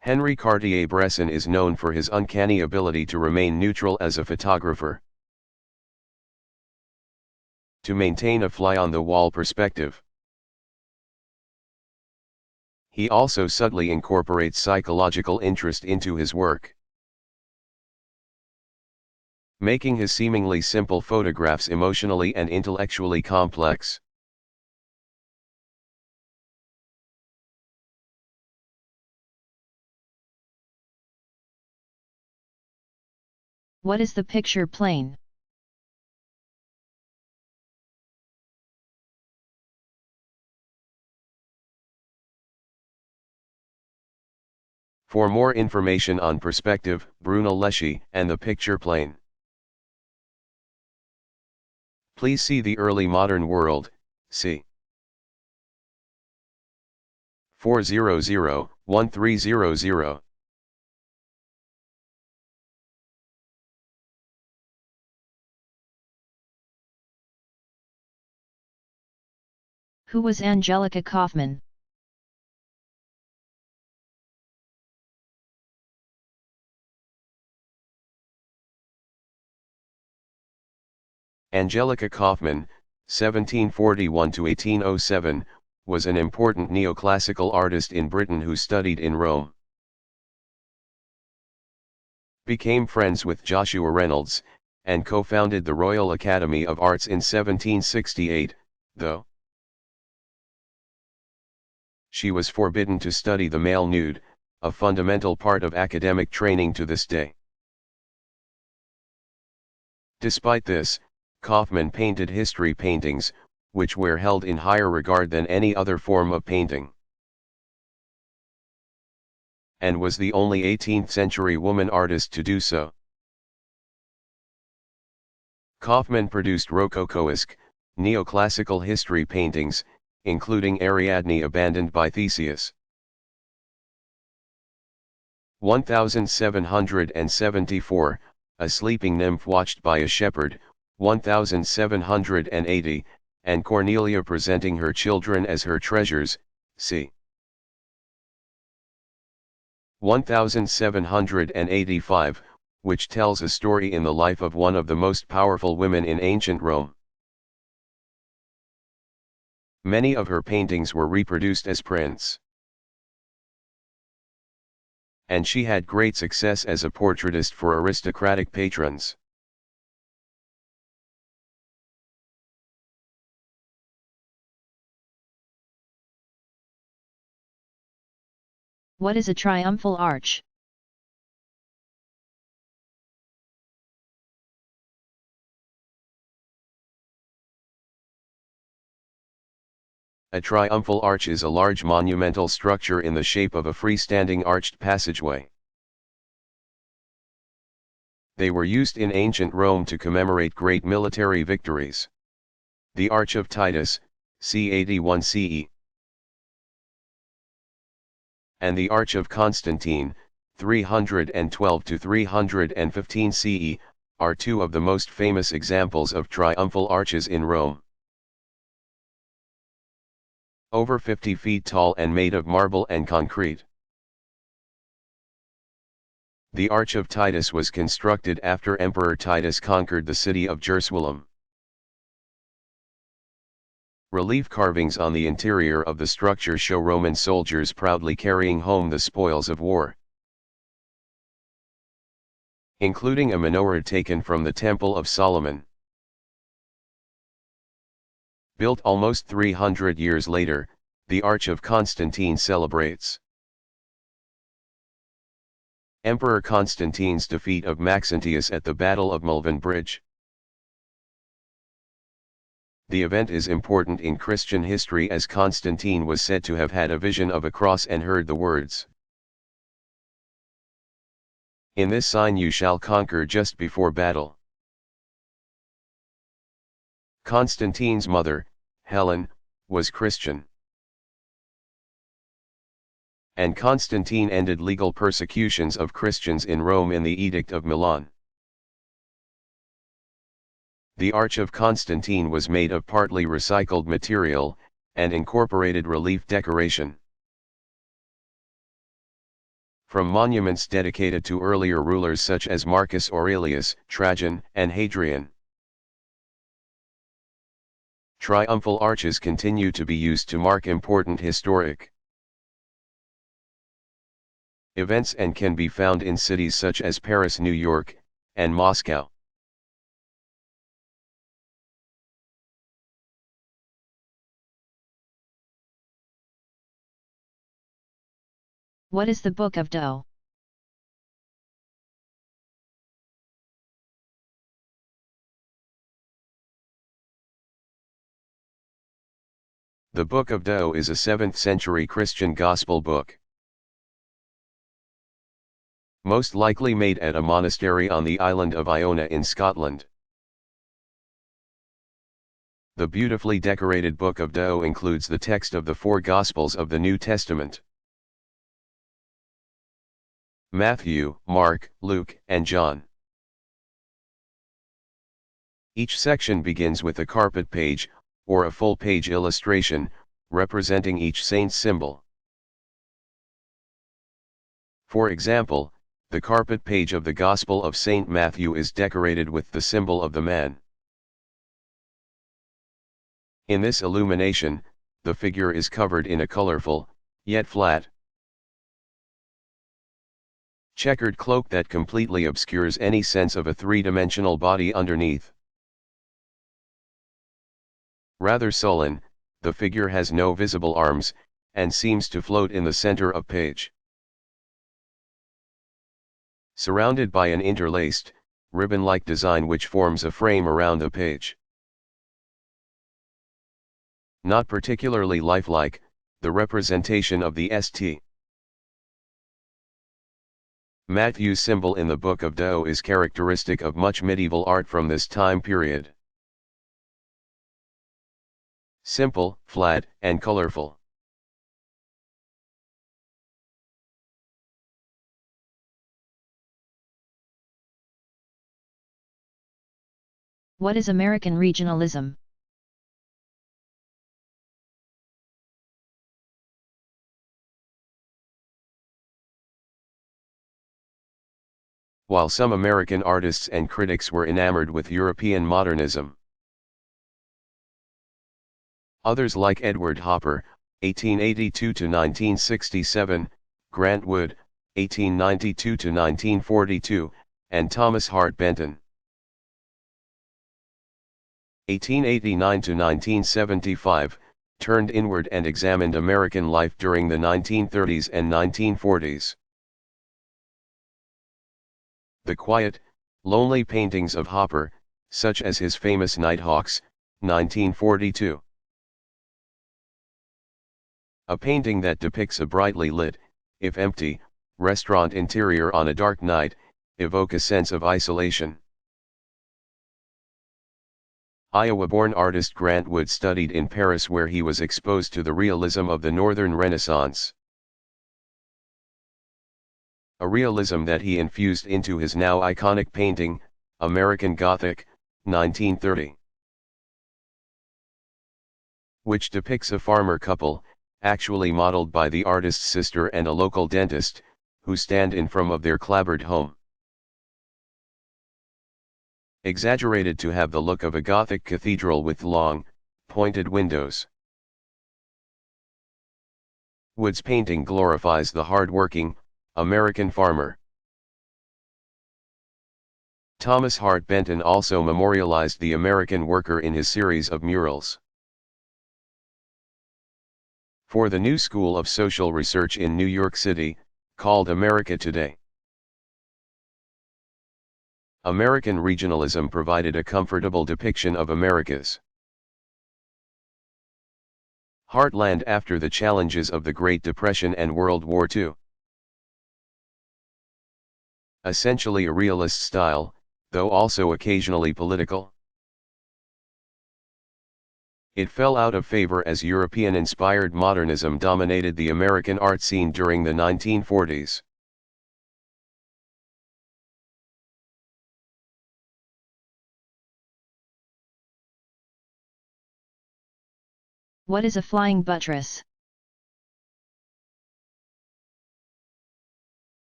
Henri Cartier-Bresson is known for his uncanny ability to remain neutral as a photographer, to maintain a fly-on-the-wall perspective. He also subtly incorporates psychological interest into his work, making his seemingly simple photographs emotionally and intellectually complex. What is the picture plane? For more information on perspective, Brunelleschi, and the picture plane, please see The Early Modern World, c. 400-1300. Who was Angelica Kauffman? Angelica Kauffman, 1741 to 1807, was an important neoclassical artist in Britain who studied in Rome, became friends with Joshua Reynolds, and co-founded the Royal Academy of Arts in 1768, though she was forbidden to study the male nude, a fundamental part of academic training to this day. Despite this, Kauffman painted history paintings, which were held in higher regard than any other form of painting, and was the only 18th-century woman artist to do so. Kauffman produced Rococoesque, neoclassical history paintings, including Ariadne abandoned by Theseus, 1774, A Sleeping Nymph Watched by a Shepherd, 1780, and Cornelia presenting her children as her treasures, c. 1785, which tells a story in the life of one of the most powerful women in ancient Rome. Many of her paintings were reproduced as prints, and she had great success as a portraitist for aristocratic patrons. What is a triumphal arch? A triumphal arch is a large monumental structure in the shape of a freestanding arched passageway. They were used in ancient Rome to commemorate great military victories. The Arch of Titus, c. 81 CE, and the Arch of Constantine, 312 to 315 CE, are two of the most famous examples of triumphal arches in Rome. Over 50 feet tall and made of marble and concrete. The Arch of Titus was constructed after Emperor Titus conquered the city of Jerusalem. Relief carvings on the interior of the structure show Roman soldiers proudly carrying home the spoils of war, including a menorah taken from the Temple of Solomon. Built almost 300 years later, the Arch of Constantine celebrates Emperor Constantine's defeat of Maxentius at the Battle of Malvern Bridge. The event is important in Christian history as Constantine was said to have had a vision of a cross and heard the words, "In this sign you shall conquer," just before battle. Constantine's mother, Helen, was Christian. And Constantine ended legal persecutions of Christians in Rome in the Edict of Milan. The Arch of Constantine was made of partly recycled material, and incorporated relief decoration from monuments dedicated to earlier rulers such as Marcus Aurelius, Trajan, and Hadrian. Triumphal arches continue to be used to mark important historic events and can be found in cities such as Paris, New York, and Moscow. What is the Book of Doe? The Book of Doe is a 7th century Christian gospel book, most likely made at a monastery on the island of Iona in Scotland. The beautifully decorated Book of Doe includes the text of the 4 Gospels of the New Testament: Matthew, Mark, Luke, and John. Each section begins with a carpet page, or a full-page illustration, representing each saint's symbol. For example, the carpet page of the Gospel of St. Matthew is decorated with the symbol of the man. In this illumination, the figure is covered in a colorful, yet flat, checkered cloak that completely obscures any sense of a three-dimensional body underneath. Rather sullen, the figure has no visible arms, and seems to float in the center of page, surrounded by an interlaced, ribbon-like design which forms a frame around the page. Not particularly lifelike, the representation of the St. Matthew's symbol in the Book of Doe is characteristic of much medieval art from this time period. Simple, flat, and colorful. What is American regionalism? While some American artists and critics were enamored with European modernism, others like Edward Hopper, 1882–1967, Grant Wood, 1892–1942, and Thomas Hart Benton, 1889–1975, turned inward and examined American life during the 1930s and 1940s. The quiet, lonely paintings of Hopper, such as his famous Nighthawks, 1942. A painting that depicts a brightly lit, if empty, restaurant interior on a dark night, evoke a sense of isolation. Iowa-born artist Grant Wood studied in Paris where he was exposed to the realism of the Northern Renaissance. A realism that he infused into his now iconic painting, American Gothic, 1930. Which depicts a farmer couple, actually modeled by the artist's sister and a local dentist, who stand in front of their clapboard home. Exaggerated to have the look of a Gothic cathedral with long, pointed windows. Wood's painting glorifies the hard-working, American farmer. Thomas Hart Benton also memorialized the American worker in his series of murals. For the New School of Social Research in New York City, called America Today. American regionalism provided a comfortable depiction of America's heartland after the challenges of the Great Depression and World War II. Essentially a realist style, though also occasionally political. It fell out of favor as European-inspired modernism dominated the American art scene during the 1940s. What is a flying buttress?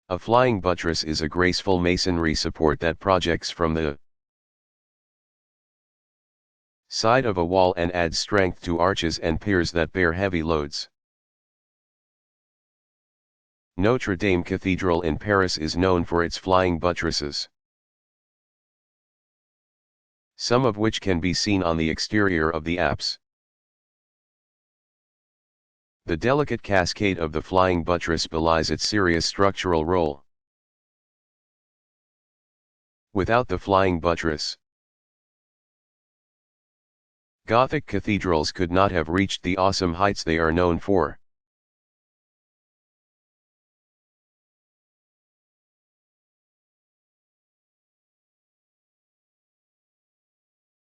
A flying buttress is a graceful masonry support that projects from the side of a wall and adds strength to arches and piers that bear heavy loads. Notre Dame Cathedral in Paris is known for its flying buttresses, some of which can be seen on the exterior of the apse. The delicate cascade of the flying buttress belies its serious structural role. Without the flying buttress, Gothic cathedrals could not have reached the awesome heights they are known for.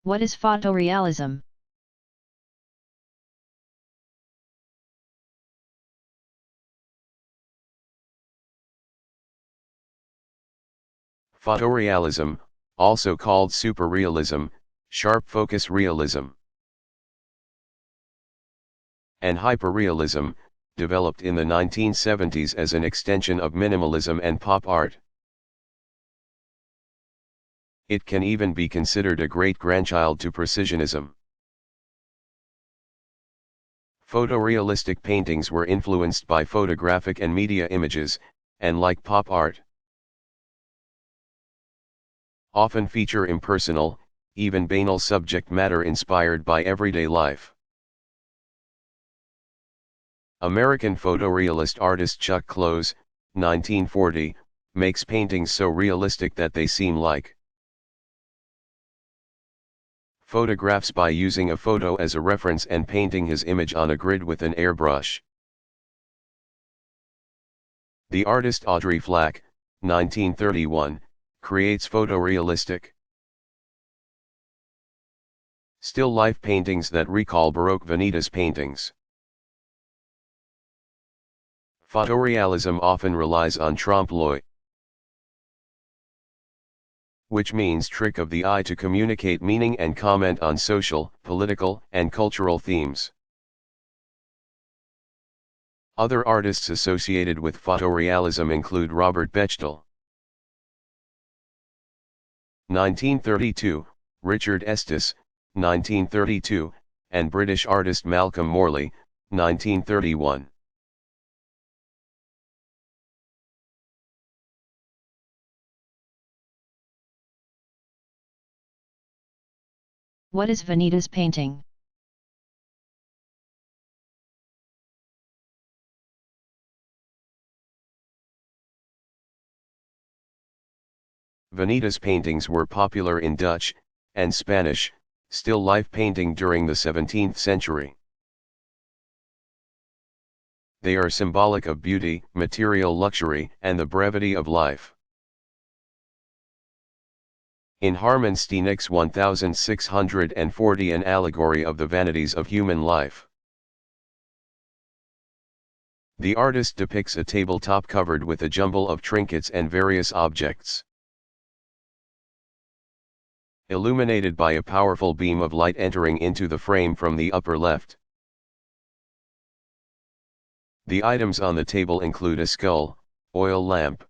What is photorealism? Photorealism, also called superrealism, sharp focus realism, and hyperrealism, developed in the 1970s as an extension of minimalism and pop art. It can even be considered a great-grandchild to precisionism. Photorealistic paintings were influenced by photographic and media images, and like pop art, often feature impersonal, even banal subject matter inspired by everyday life. American photorealist artist Chuck Close, 1940, makes paintings so realistic that they seem like photographs by using a photo as a reference and painting his image on a grid with an airbrush. The artist Audrey Flack, 1931, creates photorealistic still life paintings that recall Baroque Vanitas paintings. Photorealism often relies on trompe-l'oeil, which means trick of the eye to communicate meaning and comment on social, political, and cultural themes. Other artists associated with photorealism include Robert Bechtel, 1932, Richard Estes, 1932, and British artist Malcolm Morley, 1931. What is Vanitas painting? Vanitas paintings were popular in Dutch and Spanish still life painting during the 17th century. They are symbolic of beauty, material luxury, and the brevity of life. In Harmensteenik's 1640 an allegory of the vanities of human life. The artist depicts a tabletop covered with a jumble of trinkets and various objects, illuminated by a powerful beam of light entering into the frame from the upper left. The items on the table include a skull, oil lamp,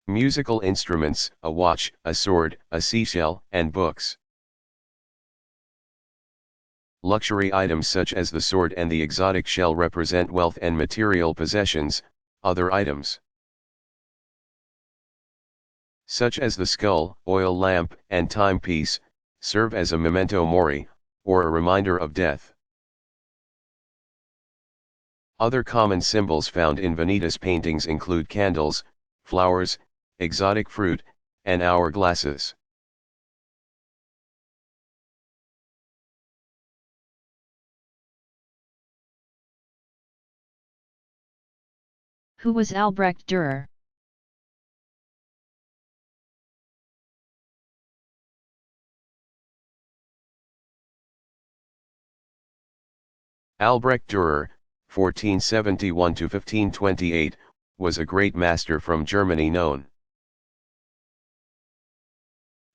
musical instruments, a watch, a sword, a seashell, and books. Luxury items such as the sword and the exotic shell represent wealth and material possessions. Other items, such as the skull, oil lamp, and timepiece, serve as a memento mori, or a reminder of death. Other common symbols found in vanitas paintings include candles, flowers, exotic fruit, and hourglasses. Who was Albrecht Dürer? Albrecht Dürer, 1471–1528, was a great master from Germany known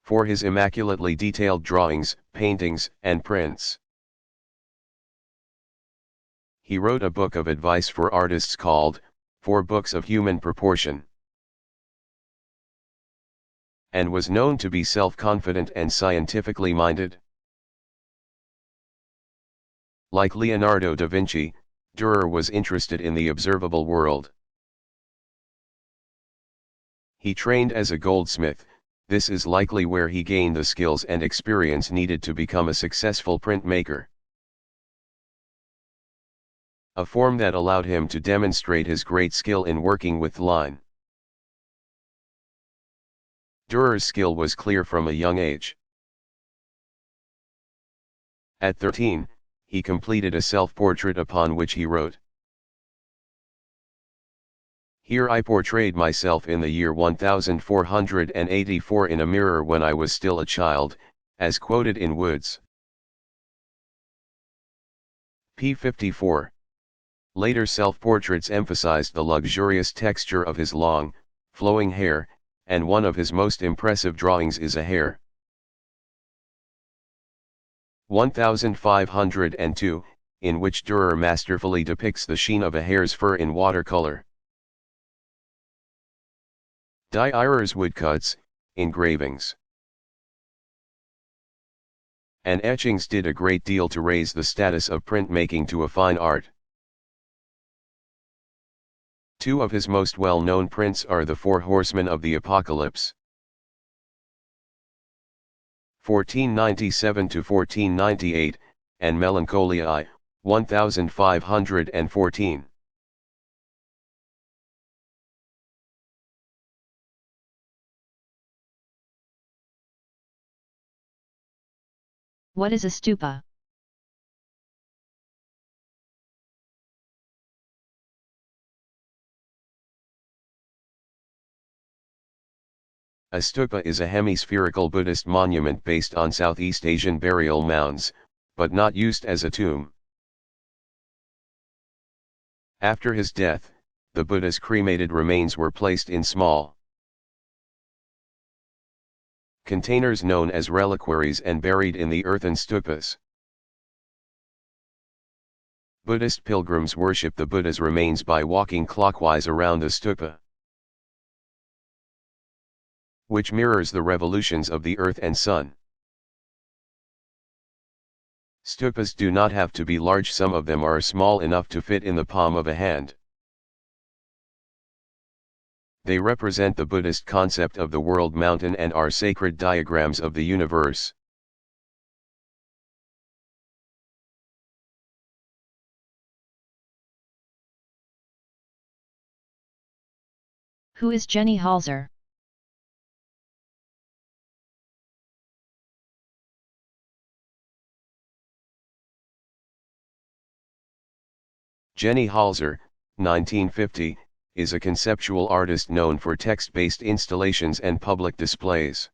for his immaculately detailed drawings, paintings, and prints. He wrote a book of advice for artists called, Four Books of Human Proportion, and was known to be self-confident and scientifically minded. Like Leonardo da Vinci, Dürer was interested in the observable world. He trained as a goldsmith. This is likely where he gained the skills and experience needed to become a successful printmaker. A form that allowed him to demonstrate his great skill in working with line. Dürer's skill was clear from a young age. At 13, he completed a self-portrait upon which he wrote, "Here I portrayed myself in the year 1484 in a mirror when I was still a child," as quoted in Wood's p. 54. Later self-portraits emphasized the luxurious texture of his long, flowing hair, and one of his most impressive drawings is a hare. 1502, in which Dürer masterfully depicts the sheen of a hare's fur in watercolor. Dürer's woodcuts, engravings, and etchings did a great deal to raise the status of printmaking to a fine art. Two of his most well-known prints are The Four Horsemen of the Apocalypse, 1497–1498, and Melancholiae, 1514. What is a stupa? A stupa is a hemispherical Buddhist monument based on Southeast Asian burial mounds, but not used as a tomb. After his death, the Buddha's cremated remains were placed in small containers known as reliquaries and buried in the earthen stupas. Buddhist pilgrims worship the Buddha's remains by walking clockwise around the stupa, which mirrors the revolutions of the earth and sun. Stupas do not have to be large, some of them are small enough to fit in the palm of a hand. They represent the Buddhist concept of the world mountain and are sacred diagrams of the universe. Who is Jenny Halser? Jenny Halser, 1950, is a conceptual artist known for text-based installations and public displays.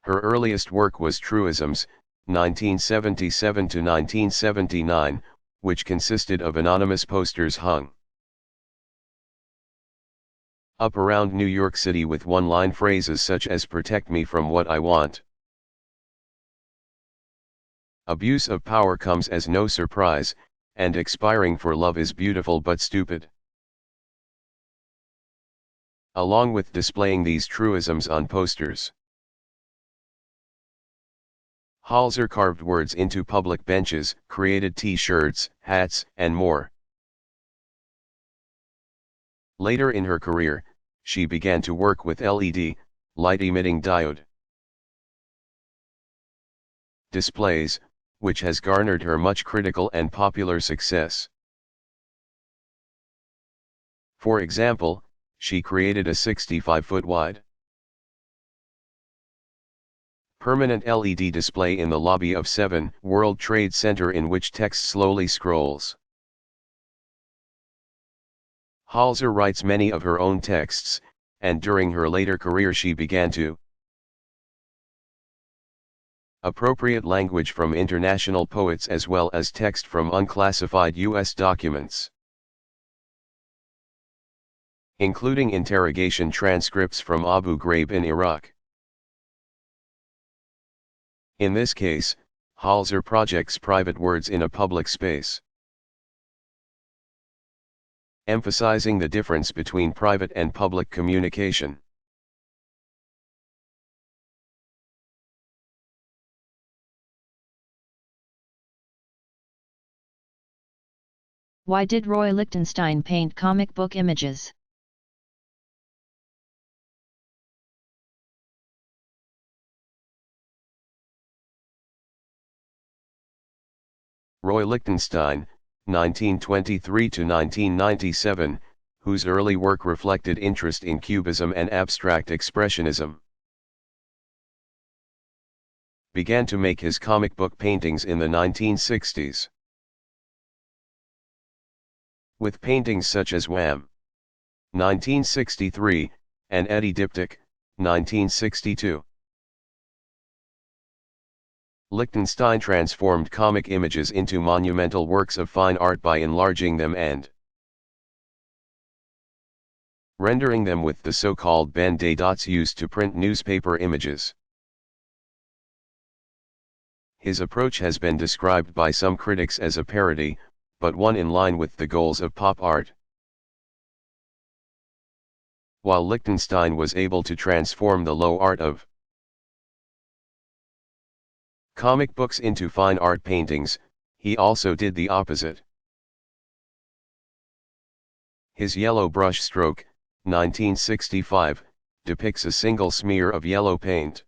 Her earliest work was Truisms, 1977–1979, which consisted of anonymous posters hung up around New York City with one-line phrases such as "Protect me from what I want." Abuse of power comes as no surprise, and expiring for love is beautiful but stupid. Along with displaying these truisms on posters, Halser carved words into public benches, created T-shirts, hats, and more. Later in her career, she began to work with LED, light-emitting diode displays, which has garnered her much critical and popular success. For example, she created a 65-foot wide permanent LED display in the lobby of 7 World Trade Center in which text slowly scrolls. Halser writes many of her own texts, and during her later career she began to appropriate language from international poets as well as text from unclassified U.S. documents, including interrogation transcripts from Abu Ghraib in Iraq. In this case, Halser projects private words in a public space, emphasizing the difference between private and public communication. Why did Roy Lichtenstein paint comic book images? Roy Lichtenstein, 1923 to 1997, whose early work reflected interest in Cubism and abstract expressionism, began to make his comic book paintings in the 1960s. With paintings such as Wham! 1963, and Eddie Diptych, 1962. Lichtenstein transformed comic images into monumental works of fine art by enlarging them and rendering them with the so-called Ben-Day dots used to print newspaper images. His approach has been described by some critics as a parody, but one in line with the goals of pop art. While Lichtenstein was able to transform the low art of comic books into fine art paintings, he also did the opposite. His yellow brush stroke, 1965, depicts a single smear of yellow paint.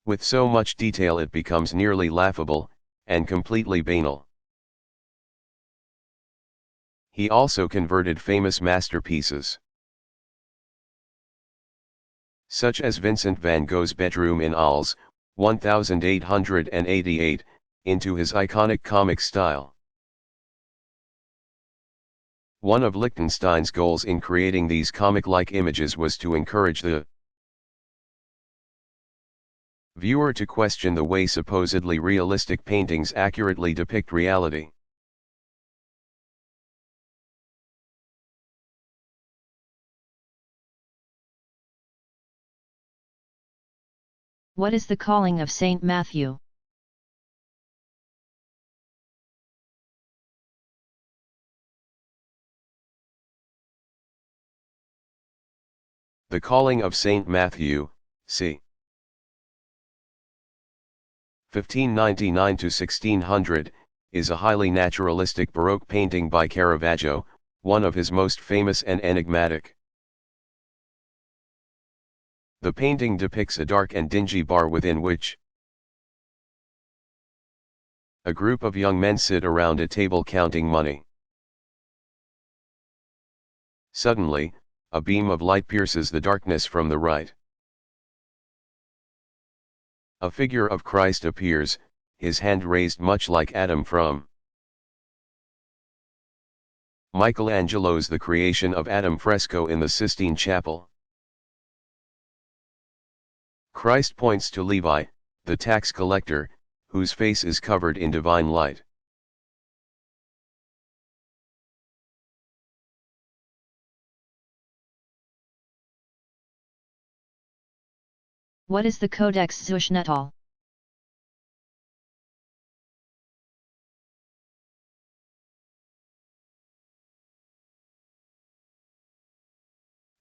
With so much detail it becomes nearly laughable, and completely banal. He also converted famous masterpieces, such as Vincent van Gogh's bedroom in Arles, 1888, into his iconic comic style. One of Lichtenstein's goals in creating these comic-like images was to encourage the viewer to question the way supposedly realistic paintings accurately depict reality. What is the calling of Saint Matthew? The Calling of Saint Matthew, c. 1599 to 1600, is a highly naturalistic Baroque painting by Caravaggio, one of his most famous and enigmatic. The painting depicts a dark and dingy bar within which a group of young men sit around a table counting money. Suddenly, a beam of light pierces the darkness from the right. A figure of Christ appears, his hand raised much like Adam from Michelangelo's The Creation of Adam fresco in the Sistine Chapel. Christ points to Levi, the tax collector, whose face is covered in divine light. What is the Codex Zuschnettal?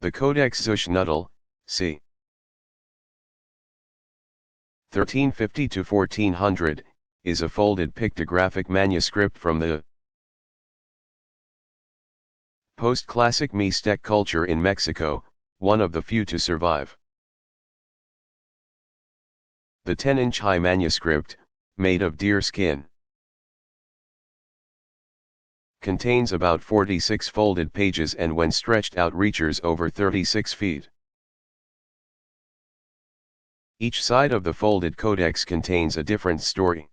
The Codex Zuschnettal, c. 1350 to 1400, is a folded pictographic manuscript from the post-classic Mixtec culture in Mexico, one of the few to survive. The 10-inch high manuscript, made of deer skin, contains about 46 folded pages and when stretched out reaches over 36 feet. Each side of the folded codex contains a different story.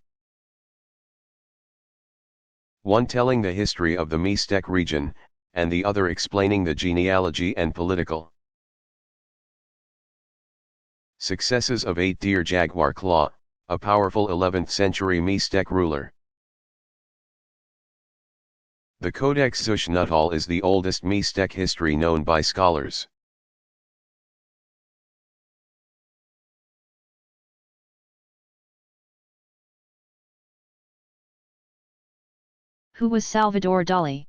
One telling the history of the Mixtec region, and the other explaining the genealogy and political successes of 8 Deer Jaguar Claw, a powerful 11th century Mixtec ruler. The Codex Xuxnutl is the oldest Mixtec history known by scholars. Who was Salvador Dali?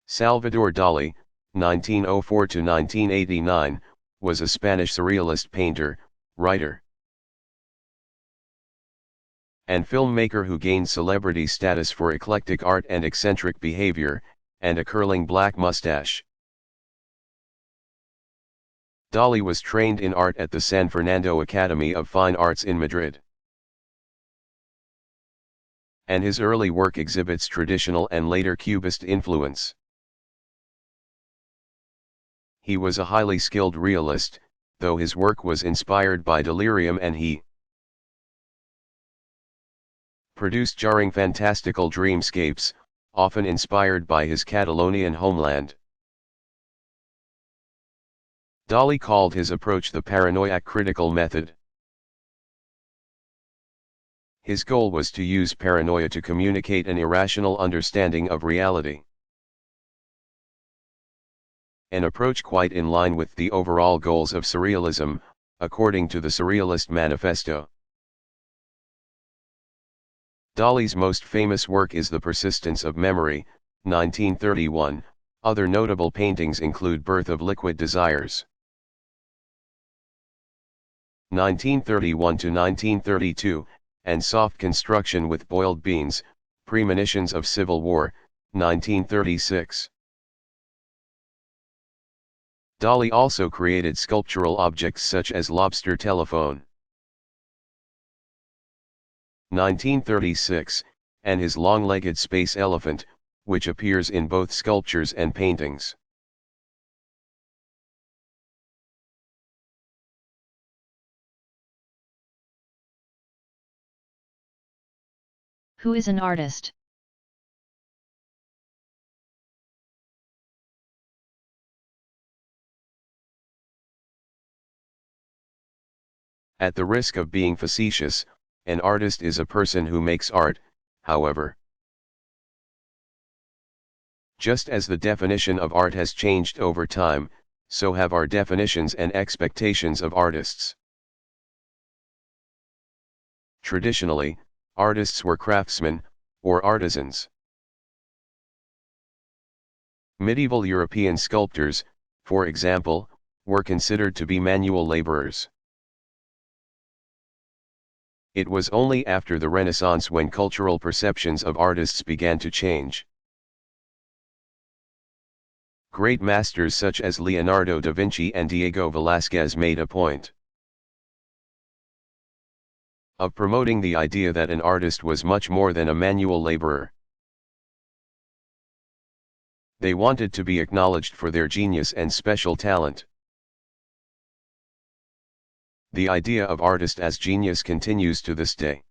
Salvador Dali, 1904 to 1989, was a Spanish surrealist painter, writer, and filmmaker who gained celebrity status for eclectic art and eccentric behavior, and a curling black mustache. Dali was trained in art at the San Fernando Academy of Fine Arts in Madrid, and his early work exhibits traditional and later Cubist influence. He was a highly skilled realist, though his work was inspired by delirium and he produced jarring fantastical dreamscapes, often inspired by his Catalonian homeland. Dali called his approach the paranoiac critical method. His goal was to use paranoia to communicate an irrational understanding of reality. An approach quite in line with the overall goals of surrealism, according to the Surrealist Manifesto. Dali's most famous work is The Persistence of Memory, 1931, other notable paintings include Birth of Liquid Desires, 1931 to 1932, and Soft Construction with Boiled Beans, Premonitions of Civil War, 1936. Dali also created sculptural objects such as Lobster Telephone, 1936, and his long-legged space elephant, which appears in both sculptures and paintings. Who is an artist? At the risk of being facetious, an artist is a person who makes art, however. Just as the definition of art has changed over time, so have our definitions and expectations of artists. Traditionally, artists were craftsmen, or artisans. Medieval European sculptors, for example, were considered to be manual laborers. It was only after the Renaissance when cultural perceptions of artists began to change. Great masters such as Leonardo da Vinci and Diego Velázquez made a point of promoting the idea that an artist was much more than a manual laborer. They wanted to be acknowledged for their genius and special talent. The idea of artist as genius continues to this day.